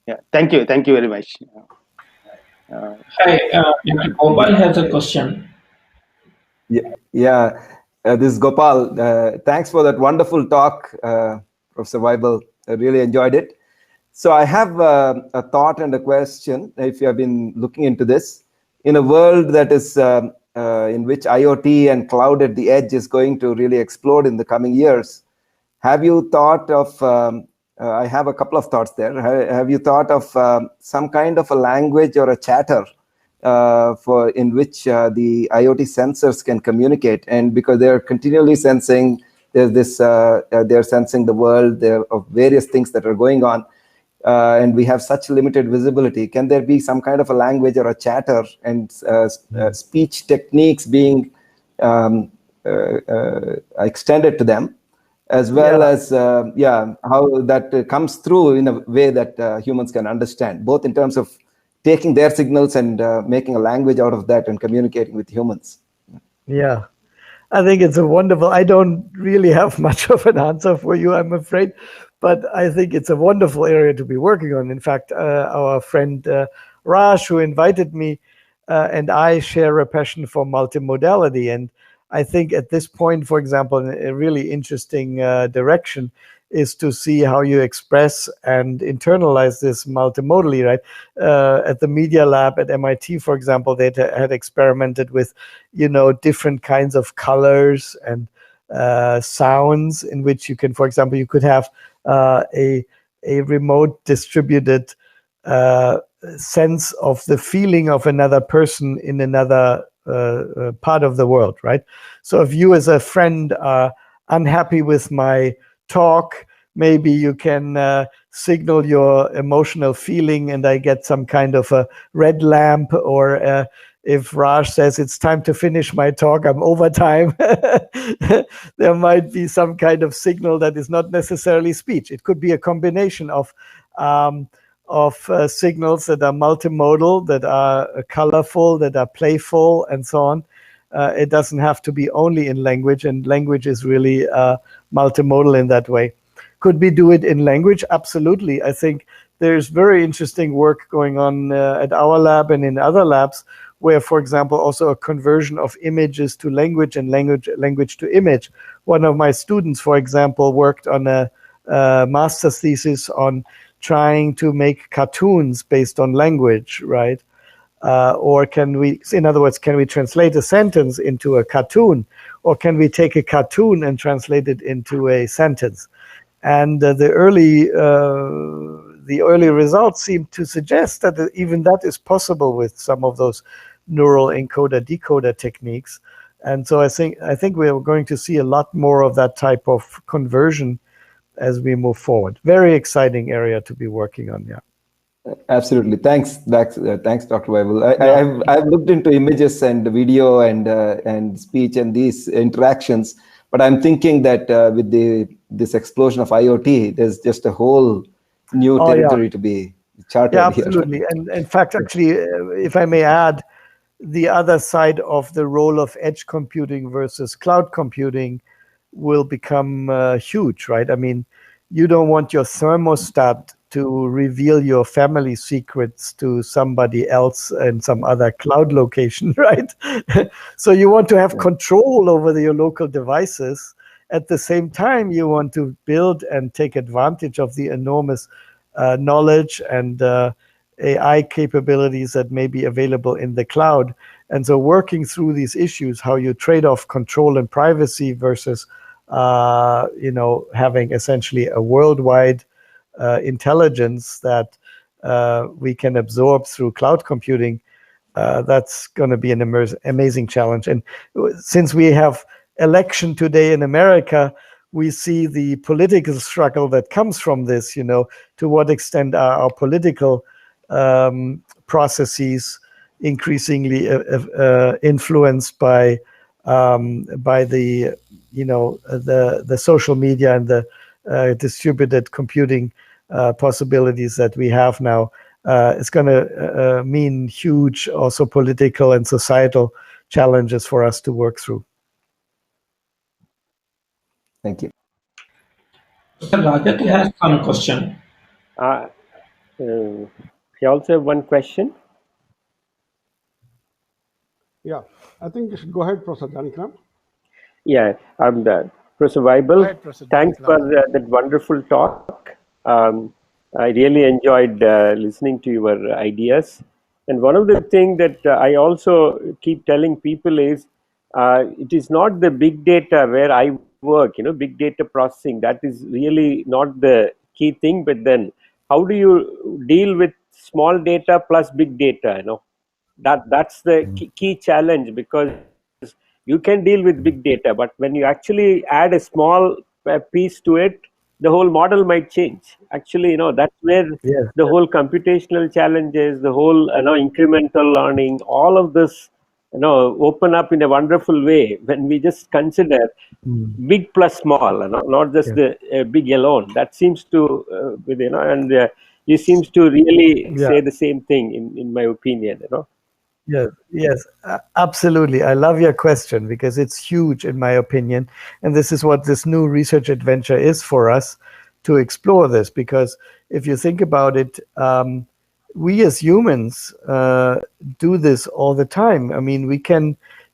Yeah, thank you very much. Hi, Gopal has a question. Yeah. This is Gopal. Thanks for that wonderful talk, Professor Webbell. I really enjoyed it. So I have a thought and a question. If you have been looking into this, in a world that is in which IoT and cloud at the edge is going to really explode in the coming years, have you thought of, I have a couple of thoughts there. Have you thought of some kind of a language or a chatter in which the IoT sensors can communicate? And because they're continually sensing, there's this, they're sensing the world, there of various things that are going on, and we have such limited visibility. Can there be some kind of a language or a chatter and speech techniques being extended to them, as well as how that comes through in a way that humans can understand, both in terms of taking their signals and making a language out of that and communicating with humans? Yeah, I think it's a wonderful, I don't really have much of an answer for you, I'm afraid, but I think it's a wonderful area to be working on. In fact, our friend Raj, who invited me, and I share a passion for multimodality. And I think at this point, for example, a really interesting direction is to see how you express and internalize this multimodally, right? At the Media Lab at MIT, for example, they had experimented with, different kinds of colors and sounds in which you can, for example, you could have a remote distributed sense of the feeling of another person in another part of the world, right? So if you as a friend are unhappy with my talk, maybe you can signal your emotional feeling and I get some kind of a red lamp, or if Raj says it's time to finish my talk, I'm over time, there might be some kind of signal that is not necessarily speech. It could be a combination of signals that are multimodal, that are colorful, that are playful, and so on. It doesn't have to be only in language, and language is really multimodal in that way. Could we do it in language? Absolutely. I think there's very interesting work going on at our lab and in other labs where, for example, also a conversion of images to language and language to image. One of my students, for example, worked on a master's thesis on trying to make cartoons based on language, right? Or can we, in other words, can we translate a sentence into a cartoon? Or can we take a cartoon and translate it into a sentence? And the early results seem to suggest that even that is possible with some of those neural encoder-decoder techniques. And so I think we are going to see a lot more of that type of conversion as we move forward. Very exciting area to be working on, yeah. Absolutely. Thanks, Dr. Webbell. I've looked into images and video and speech and these interactions, but I'm thinking that with this explosion of IoT, there's just a whole new territory to be charted. Yeah, absolutely. Here. And in fact, actually, if I may add, the other side of the role of edge computing versus cloud computing will become huge, right? I mean, you don't want your thermostat to reveal your family secrets to somebody else in some other cloud location, right? So you want to have control over your local devices. At the same time, you want to build and take advantage of the enormous knowledge and AI capabilities that may be available in the cloud. And so working through these issues, how you trade off control and privacy versus having essentially a worldwide intelligence that we can absorb through cloud computing, that's going to be an amazing challenge. And since we have election today in America, we see the political struggle that comes from this, to what extent are our political processes increasingly influenced by the the social media and the distributed computing possibilities that we have now. It's going to mean huge also political and societal challenges for us to work through. Thank you. Sir, Rajat has some question. He also have one question. Yeah, I think you should go ahead, Professor Janikram. Yeah, I'm done. Professor Weibel, thanks for that wonderful talk. I really enjoyed listening to your ideas. And one of the things that I also keep telling people is, it is not the big data where I work, big data processing. That is really not the key thing. But then, how do you deal with small data plus big data? That's the key challenge, because you can deal with big data, but when you actually add a small piece to it, the whole model might change. Actually, that's where the whole computational challenges, the whole incremental learning, all of this open up in a wonderful way when we just consider big plus small, not just the big alone. That seems to and you seems to really say the same thing in my opinion. Yes, absolutely. I love your question because it's huge in my opinion. And this is what this new research adventure is for us, to explore this. Because if you think about it, we as humans do this all the time. I mean,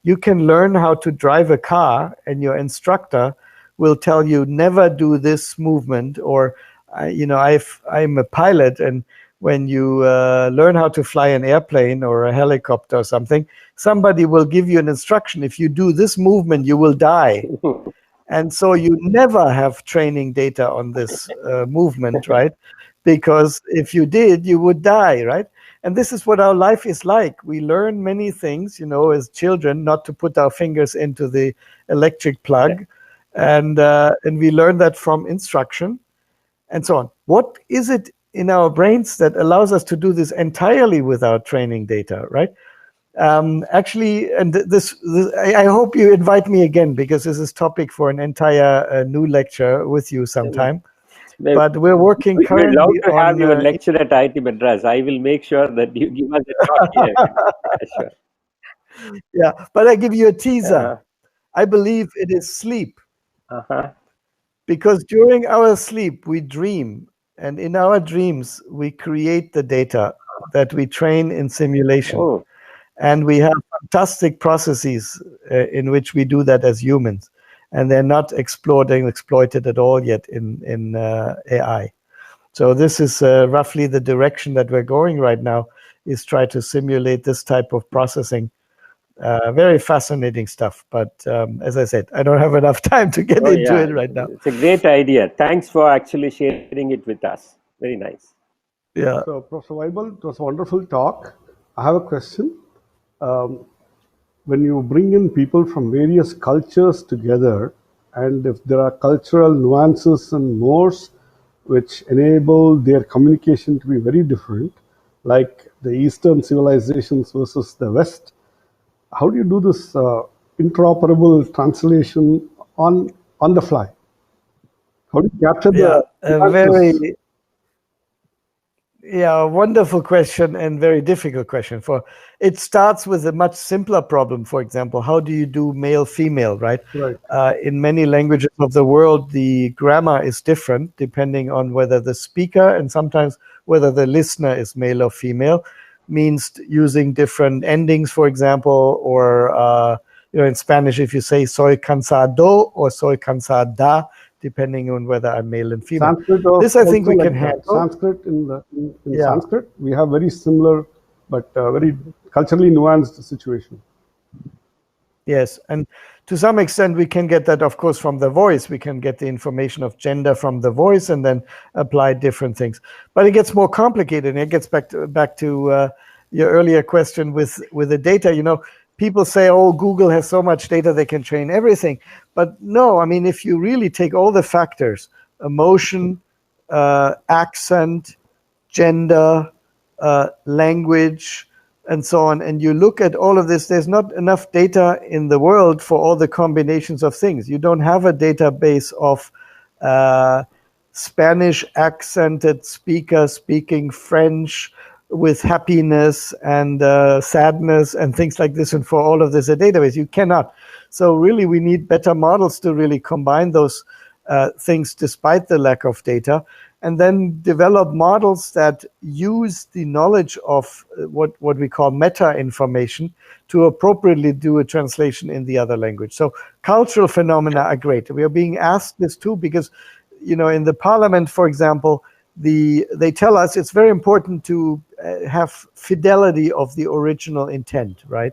you can learn how to drive a car and your instructor will tell you never do this movement, or, I'm a pilot, and when you learn how to fly an airplane or a helicopter or something, somebody will give you an instruction. If you do this movement, you will die. And so you never have training data on this movement, right? Because if you did, you would die, right? And this is what our life is like. We learn many things, as children, not to put our fingers into the electric plug. And we learn that from instruction and so on. What is it in our brains that allows us to do this entirely without training data, right? Actually, and this I hope you invite me again, because this is topic for an entire new lecture with you sometime. But we're working currently on... We'd love to have your lecture at IIT Madras. I will make sure that you give us a talk here. Sure. Yeah, but I give you a teaser. I believe it is sleep. Because during our sleep, we dream. And in our dreams, we create the data that we train in simulation. And we have fantastic processes in which we do that as humans. And they're not exploited at all yet in AI. So this is roughly the direction that we're going right now, is try to simulate this type of processing. Very fascinating stuff. But as I said, I don't have enough time to get into it right now. It's a great idea. Thanks for actually sharing it with us. Very nice. Yeah. So, Professor Weibel, it was a wonderful talk. I have a question. When you bring in people from various cultures together, and if there are cultural nuances and mores which enable their communication to be very different, like the Eastern civilizations versus the West, how do you do this interoperable translation on the fly? How do you capture the wonderful question and very difficult question. It starts with a much simpler problem. For example, how do you do male-female, right? In many languages of the world, the grammar is different depending on whether the speaker and sometimes whether the listener is male or female. Means using different endings, for example, or in Spanish, if you say soy cansado or soy cansada, depending on whether I'm male and female. This I think we can handle. Sanskrit in Sanskrit, we have very similar but very culturally nuanced situation. Yes, and to some extent we can get that, of course, from the voice. We can get the information of gender from the voice and then apply different things. But it gets more complicated, and it gets back to your earlier question with the data. people say, oh, Google has so much data, they can train everything. But no, I mean, if you really take all the factors, emotion, accent, gender, language, and so on, and you look at all of this, there's not enough data in the world for all the combinations of things. You don't have a database of Spanish accented speaker speaking French with happiness and sadness and things like this, and for all of this a database. You cannot. So really we need better models to really combine those things despite the lack of data, and then develop models that use the knowledge of what we call meta information to appropriately do a translation in the other language. So cultural phenomena are great. We are being asked this too because, you know, in the parliament, for example, they tell us it's very important to have fidelity of the original intent, right?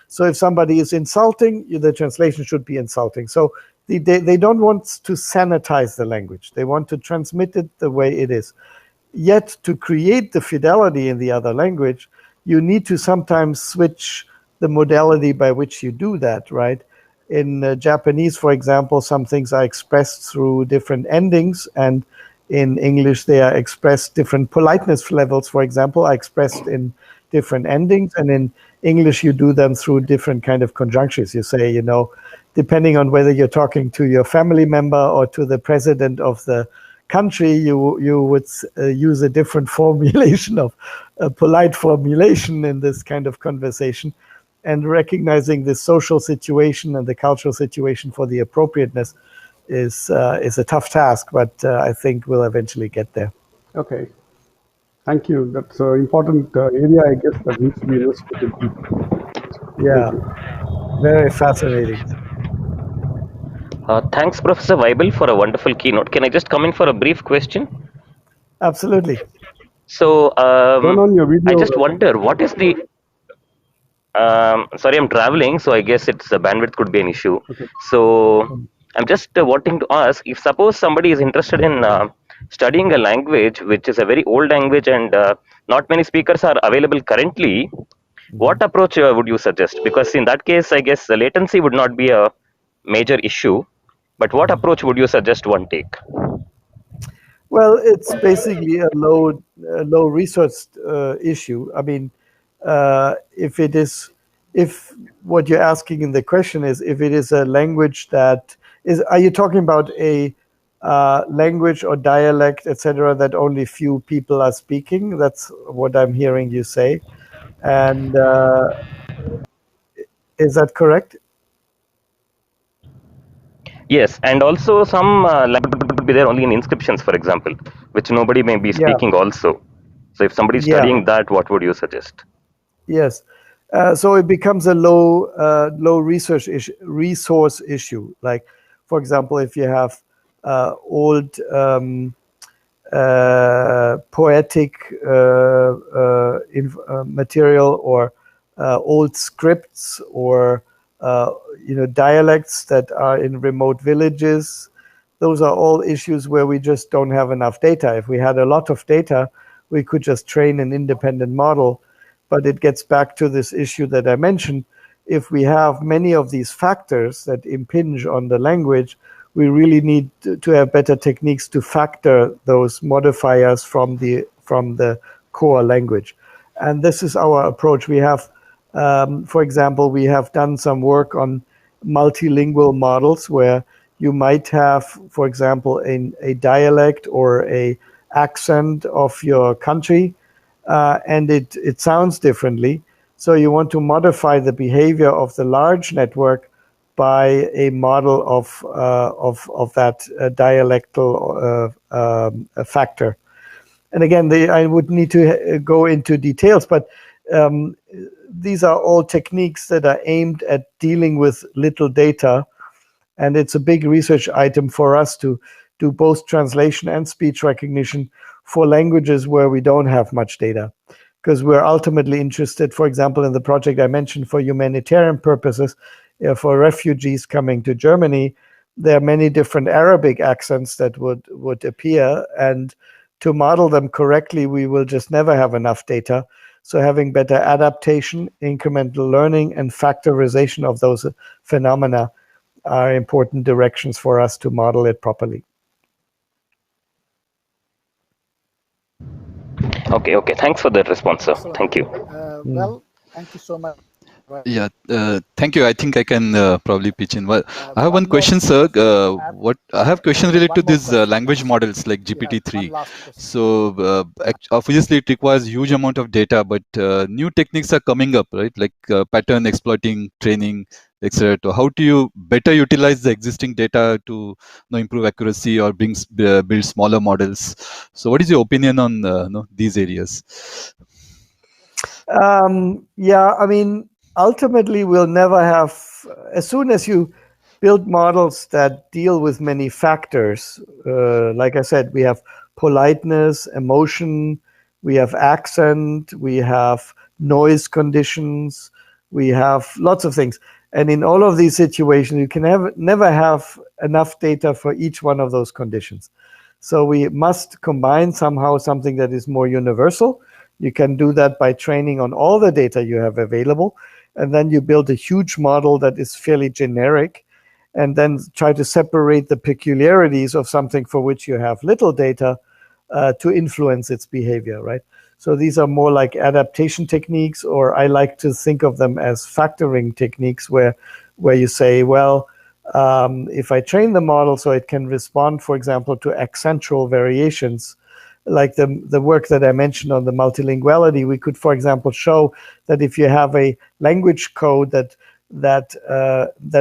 So if somebody is insulting, the translation should be insulting. So they don't want to sanitize the language. They want to transmit it the way it is. Yet to create the fidelity in the other language, you need to sometimes switch the modality by which you do that, right? In Japanese, for example, some things are expressed through different endings, and in English, they are expressed different politeness levels, for example, are expressed in different endings, and in English, you do them through different kind of conjunctions. You say, you know, depending on whether you're talking to your family member or to the president of the country, you would use a different formulation of a polite formulation in this kind of conversation. And recognizing the social situation and the cultural situation for the appropriateness is a tough task, but I think we'll eventually get there. Okay. Thank you. That's an important area, I guess, that needs to be investigated. Yeah, very fascinating. Thanks, Professor Weibel, for a wonderful keynote. Can I just come in for a brief question? Absolutely. So Turn on your video. I just wonder, what is the... sorry, I'm traveling, so I guess it's the bandwidth could be an issue. Okay. So I'm just wanting to ask, if suppose somebody is interested in studying a language which is a very old language and not many speakers are available currently, what approach would you suggest? Because in that case, I guess the latency would not be a major issue, but what approach would you suggest one take? Well, it's basically a low resource issue. I mean, if what you're asking in the question is if it is a language that is, are you talking about a language or dialect, etc., that only few people are speaking? That's what I'm hearing you say. And is that correct? Yes, and also some language would be there only in inscriptions, for example, which nobody may be speaking also. So if somebody is studying that, what would you suggest? Yes. So it becomes a low resource issue. Like, for example, if you have old poetic material or old scripts or dialects that are in remote villages, those are all issues where we just don't have enough data. If we had a lot of data, we could just train an independent model. But it gets back to this issue that I mentioned. If we have many of these factors that impinge on the language, we really need to have better techniques to factor those modifiers from the core language. And this is our approach. We have, for example, we have done some work on multilingual models where you might have, for example, a dialect or a accent of your country, and it sounds differently. So you want to modify the behavior of the large network by a model of that dialectal factor. And again, I would need to go into details, but these are all techniques that are aimed at dealing with little data. And it's a big research item for us to do both translation and speech recognition for languages where we don't have much data, because we're ultimately interested, for example, in the project I mentioned for humanitarian purposes, for refugees coming to Germany, there are many different Arabic accents that would appear, and to model them correctly, we will just never have enough data. So having better adaptation, incremental learning, and factorization of those phenomena are important directions for us to model it properly. Okay. Thanks for that response, sir. Excellent. Thank you. Well, thank you so much. Yeah, thank you. I think I can probably pitch in. Well, I have One one question, more sir. What I have question related to these language models like You have GPT-3. one last question. So obviously it requires huge amount of data, but new techniques are coming up, right? Like pattern exploiting, training, etc. How do you better utilize the existing data to improve accuracy or build smaller models? So what is your opinion on these areas? Yeah, I mean, ultimately we'll never have, as soon as you build models that deal with many factors, like I said, we have politeness, emotion, we have accent, we have noise conditions, we have lots of things. And in all of these situations, you can never have enough data for each one of those conditions. So we must combine somehow something that is more universal. You can do that by training on all the data you have available, and then you build a huge model that is fairly generic, and then try to separate the peculiarities of something for which you have little data to influence its behavior, right? So these are more like adaptation techniques, or I like to think of them as factoring techniques, where you say, well, if I train the model so it can respond, for example, to accentual variations, like the work that I mentioned on the multilinguality, we could, for example, show that if you have a language code that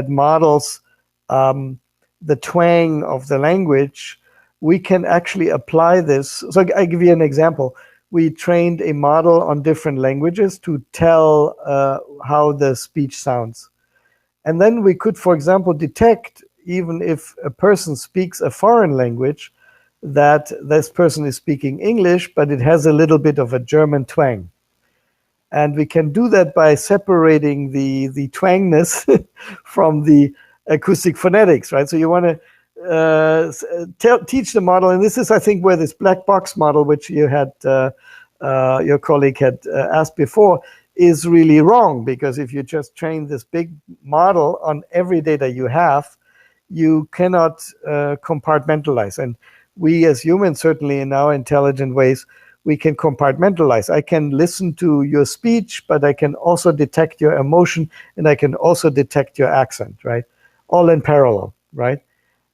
models the twang of the language, we can actually apply this. So I give you an example. We trained a model on different languages to tell how the speech sounds. And then we could, for example, detect, even if a person speaks a foreign language, that this person is speaking English, but it has a little bit of a German twang. And we can do that by separating the twangness from the acoustic phonetics, right? So you want to teach the model, and this is, I think, where this black box model, which you had, your colleague had asked before, is really wrong, because if you just train this big model on every data you have, you cannot compartmentalize. And we as humans, certainly in our intelligent ways, we can compartmentalize. I can listen to your speech, but I can also detect your emotion, and I can also detect your accent, right? All in parallel, right?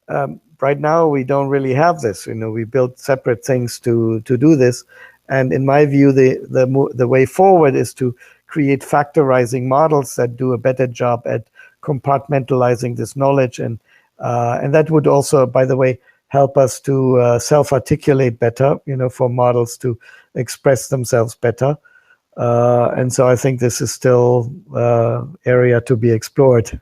Right now, we don't really have this. We built separate things to do this. And in my view, the way forward is to create factorizing models that do a better job at compartmentalizing this knowledge. And that would also, by the way, help us to self-articulate better, for models to express themselves better. And so I think this is still area to be explored.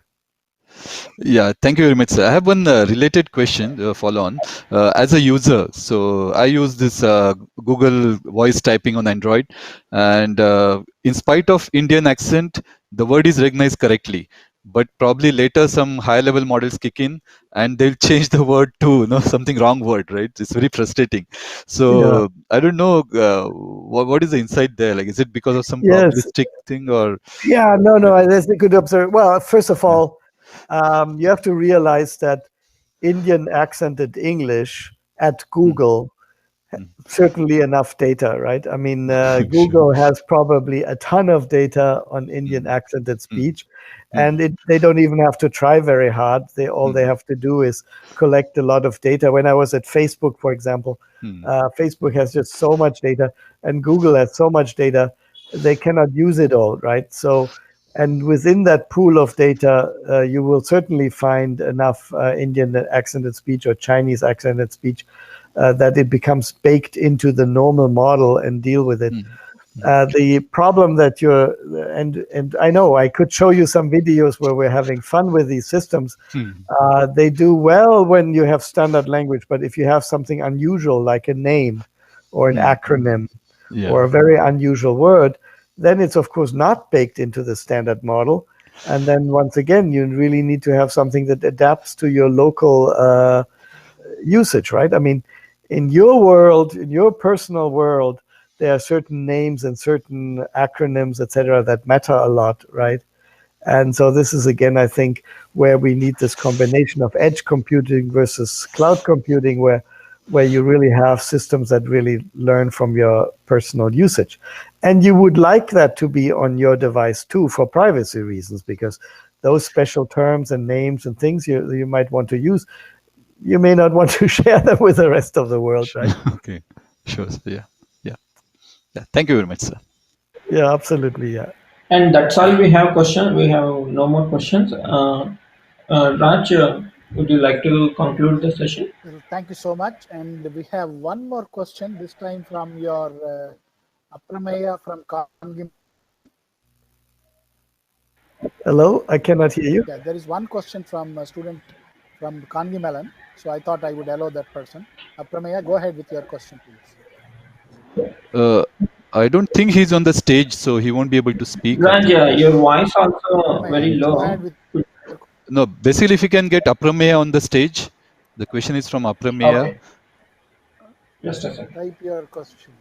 Yeah, thank you very much, sir. I have one related question, follow on. As a user, so I use this Google voice typing on Android, and in spite of Indian accent, the word is recognized correctly. But probably later some higher level models kick in and they'll change the word to something wrong word, right? It's very frustrating. So yeah. I don't know what is the insight there. Like, is it because of some probabilistic thing or? Yeah, no, that's a good observation. Well, first of all, you have to realize that Indian accented English at Google, certainly enough data, right? I mean, Google has probably a ton of data on Indian accented speech, and they don't even have to try very hard. All they have to do is collect a lot of data. When I was at Facebook, for example, Facebook has just so much data, and Google has so much data, they cannot use it all, right? So, and within that pool of data, you will certainly find enough Indian accented speech or Chinese accented speech that it becomes baked into the normal model and deal with it. The problem that and I know I could show you some videos where we're having fun with these systems. They do well when you have standard language, but if you have something unusual like a name or an acronym or a very unusual word, then it's of course not baked into the standard model. And then once again, you really need to have something that adapts to your local usage, right? I mean, in your world, in your personal world, there are certain names and certain acronyms, etc., that matter a lot, right? And so this is, again, I think, where we need this combination of edge computing versus cloud computing, where you really have systems that really learn from your personal usage. And you would like that to be on your device too, for privacy reasons, because those special terms and names and things you might want to use, you may not want to share them with the rest of the world, right? Okay, sure. So, yeah. Thank you very much, sir. Yeah, absolutely. Yeah. And that's all we have questions. We have no more questions. Raj, would you like to conclude the session? Well, thank you so much. And we have one more question, this time from your Aprameya from Kongim. Hello, I cannot hear you. Yeah, there is one question from a student from Kangimelan. So I thought I would allow that person. Aprameya, go ahead with your question, please. I don't think he's on the stage, so he won't be able to speak. Raj, your voice also very low. No, basically, if you can get Aprameya on the stage. The question is from Aprameya. Okay. Just a second. Type your question.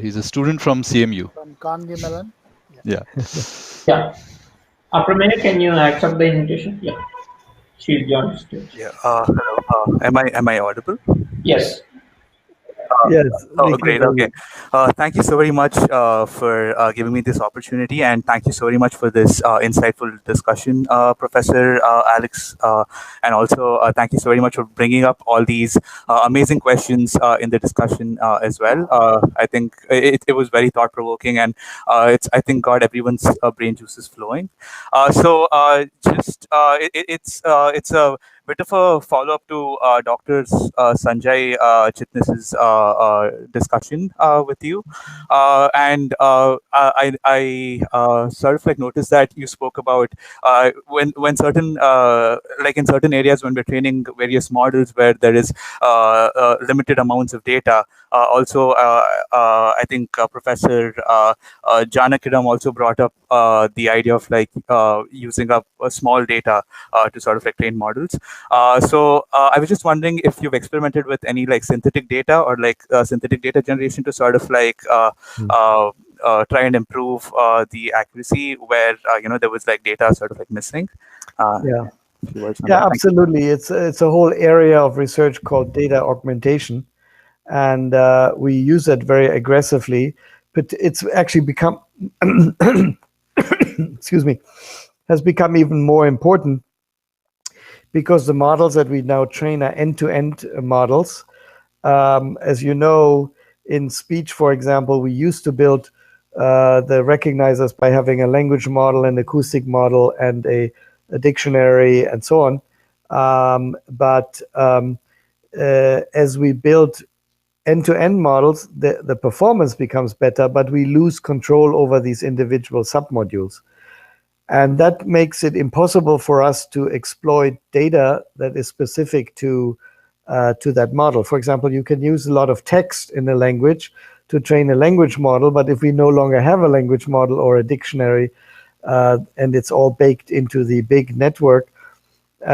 He's a student from CMU. From Kangimelan. Yeah. Yeah. Aprameya, can you accept the invitation? Yeah. She'll join the stage. Yeah. Hello. Am I audible? Yes. Yes. Oh, great. Okay. Thank you so very much for giving me this opportunity, and thank you so very much for this insightful discussion, Professor Alex, and also thank you so very much for bringing up all these amazing questions in the discussion as well. I think it was very thought-provoking, and it's, I think, got everyone's brain juices flowing. It's a bit of a follow-up to Dr. Sanjay Chitnis's discussion with you, and I sort of like noticed that you spoke about when certain like in certain areas when we're training various models where there is limited amounts of data. Also, I think Professor Janakiram also brought up the idea of like using up small data to sort of like train models. So I was just wondering if you've experimented with any like synthetic data or like synthetic data generation to sort of like try and improve the accuracy where there was like data sort of like missing. Yeah, absolutely. It's a whole area of research called data augmentation, and we use it very aggressively. But it's actually become, excuse me, has become even more important because the models that we now train are end-to-end models. As you know, in speech, for example, we used to build the recognizers by having a language model, an acoustic model, and a dictionary, and so on. But as we build end-to-end models, the performance becomes better, but we lose control over these individual submodules. And that makes it impossible for us to exploit data that is specific to that model. For example, you can use a lot of text in a language to train a language model, but if we no longer have a language model or a dictionary, and it's all baked into the big network,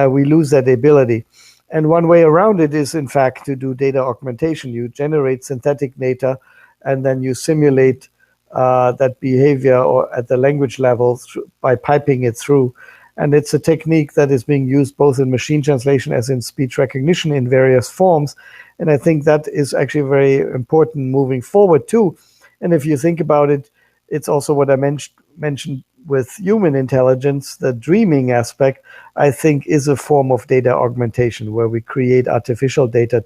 we lose that ability. And one way around it is, in fact, to do data augmentation. You generate synthetic data, and then you simulate that behavior or at the language level by piping it through. And it's a technique that is being used both in machine translation as in speech recognition in various forms. And I think that is actually very important moving forward too. And if you think about it, it's also what I mentioned with human intelligence, the dreaming aspect, I think, is a form of data augmentation where we create artificial data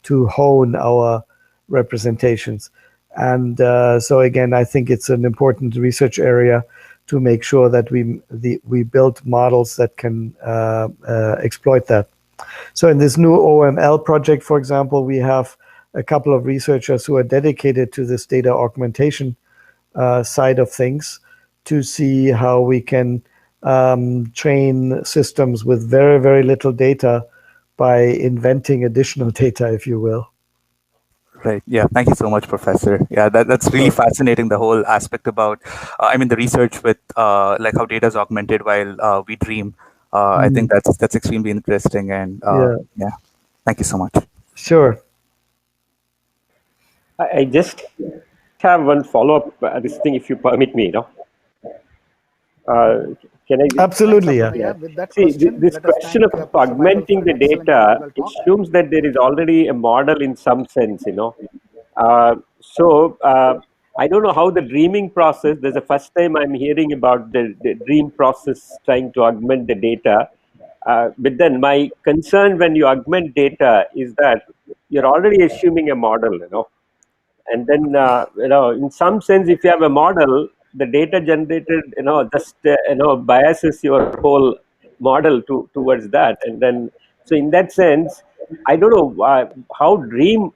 to hone our representations. And so again, I think it's an important research area to make sure that we build models that can exploit that. So in this new OML project, for example, we have a couple of researchers who are dedicated to this data augmentation side of things to see how we can train systems with very, very little data by inventing additional data, if you will. Right. Yeah. Thank you so much, Professor. Yeah, that's really fascinating. The whole aspect about, the research with like how data is augmented while we dream. I think that's extremely interesting. And yeah, thank you so much. Sure. I just have one follow-up this thing, if you permit me. Can I? Absolutely, Thanks, yeah. Dr. With that See, question, this let us question thank of Professor Weibel for augmenting an the excellent and data valuable talk. assumes that there is already a model in some sense, I don't know how the dreaming process, there's the first time I'm hearing about the dream process trying to augment the data. But then my concern when you augment data is that you're already assuming a model. And then in some sense, if you have a model, the data generated just biases your whole model towards that. And then so in that sense, I don't know how dreams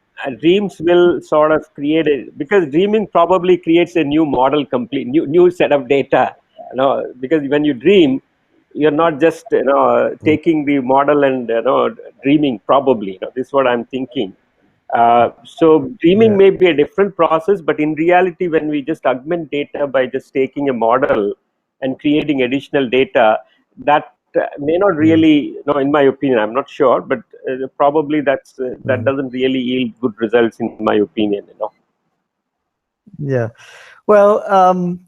will sort of create because dreaming probably creates a new model, complete new set of data, because when you dream, you're not just taking the model and dreaming. Probably this is what I'm thinking. So dreaming may be a different process, but in reality, when we just augment data by just taking a model and creating additional data, that may not really, in my opinion, I'm not sure, but probably that doesn't really yield good results, in my opinion. Yeah. Well,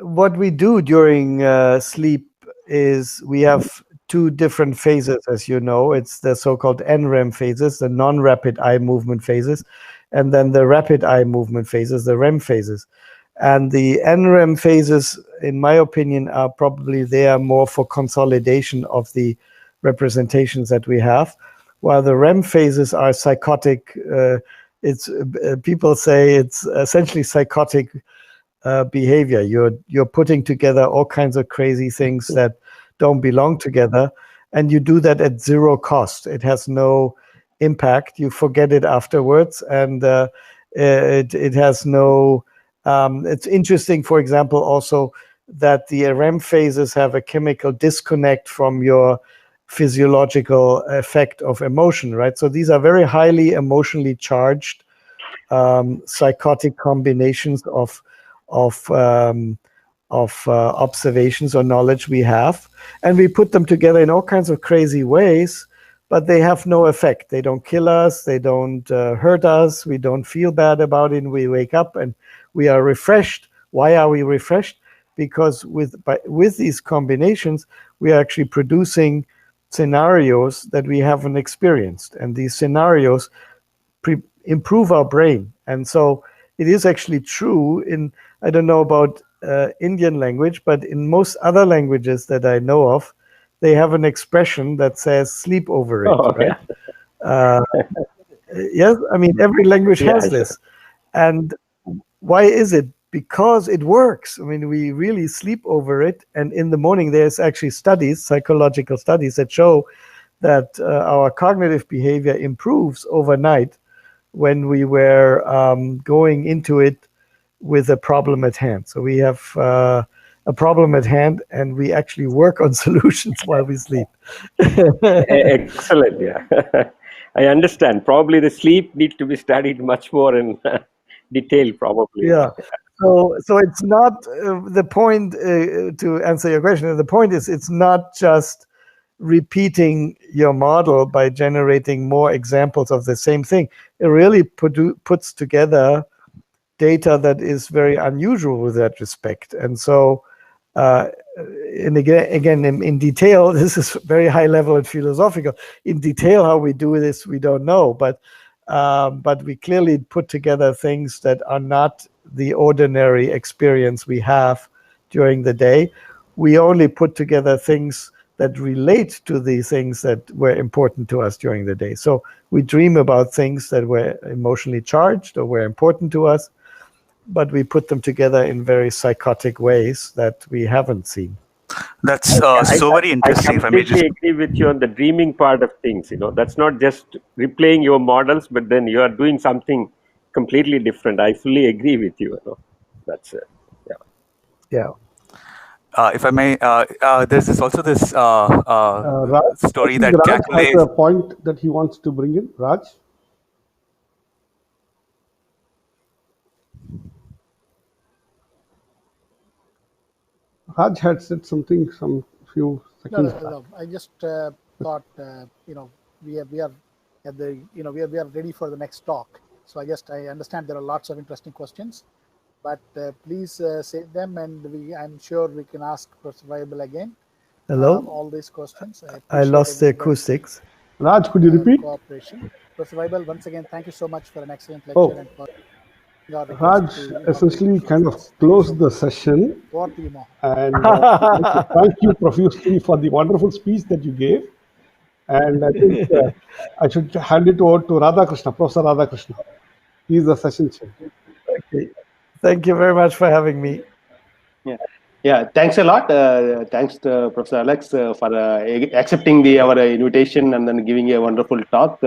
what we do during sleep is we have two different phases, as you know. It's the so-called NREM phases, the non-rapid eye movement phases, and then the rapid eye movement phases, the REM phases. And the NREM phases, in my opinion, are probably there more for consolidation of the representations that we have, while the REM phases are psychotic. People say it's essentially psychotic behavior. You're putting together all kinds of crazy things that don't belong together, and you do that at zero cost. It has no impact. You forget it afterwards, and it has no. It's interesting, for example, also that the REM phases have a chemical disconnect from your physiological effect of emotion, right? So these are very highly emotionally charged psychotic combinations of observations or knowledge we have, and we put them together in all kinds of crazy ways, but they have no effect. They don't kill us, they don't hurt us, we don't feel bad about it, and we wake up and we are refreshed. Why are we refreshed? Because with these combinations, we are actually producing scenarios that we haven't experienced, and these scenarios improve our brain. And so it is actually true in, I don't know about Indian language, but in most other languages that I know of, they have an expression that says sleep over it, right? Yeah. Yes, I mean, every language has this. And why is it? Because it works. I mean, we really sleep over it. And in the morning, there's actually studies, psychological studies, that show that our cognitive behavior improves overnight when we were going into it with a problem at hand. So we have a problem at hand, and we actually work on solutions while we sleep. Excellent, yeah. I understand. Probably the sleep needs to be studied much more in detail, probably. Yeah. So it's not the point, to answer your question, the point is it's not just repeating your model by generating more examples of the same thing. It really puts together data that is very unusual with that respect. And so, and again in detail, this is very high level and philosophical. In detail, how we do this, we don't know, but we clearly put together things that are not the ordinary experience we have during the day. We only put together things that relate to the things that were important to us during the day. So we dream about things that were emotionally charged or were important to us, but we put them together in very psychotic ways that we haven't seen. That's so very interesting. I completely agree with you on the dreaming part of things. That's not just replaying your models, but then you are doing something completely different. I fully agree with you. That's it. Yeah. If I may, there's also this story that Raj calculates. has a point that he wants to bring in. Raj? Raj had said something some few seconds back. No. I just thought, we are at the, we are ready for the next talk. So I understand there are lots of interesting questions, but please save them, and I'm sure we can ask Professor Webbell again. Hello? All these questions. I lost the acoustics. Raj, could you repeat? Cooperation. Professor Webbell, once again, thank you so much for an excellent lecture and for our request Raj to essentially kind of closed the session. Over to you, Mohan. And thank you profusely for the wonderful speech that you gave. And I think I should hand it over to Radhakrishna, Professor Radhakrishna. He is the session chair. Okay. Thank you very much for having me. Yeah, thanks a lot. Thanks to Professor Alex for accepting our invitation and then giving a wonderful talk.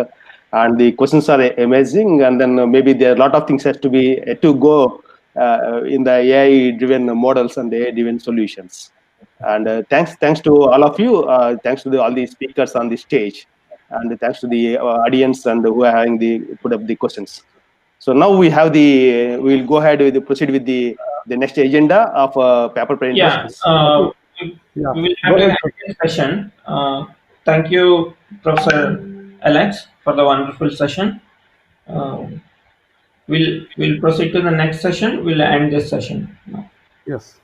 And the questions are amazing. And then maybe there are a lot of things has to go in the AI-driven models and AI-driven solutions. And thanks to all of you. Thanks to all the speakers on the stage, and thanks to the audience and who are having put up the questions. So now we'll go ahead with proceed with the next agenda of paper presentations. We will have a session. Thank you, Professor Alex, for the wonderful session. We'll proceed to the next session. We'll end this session now. Yes.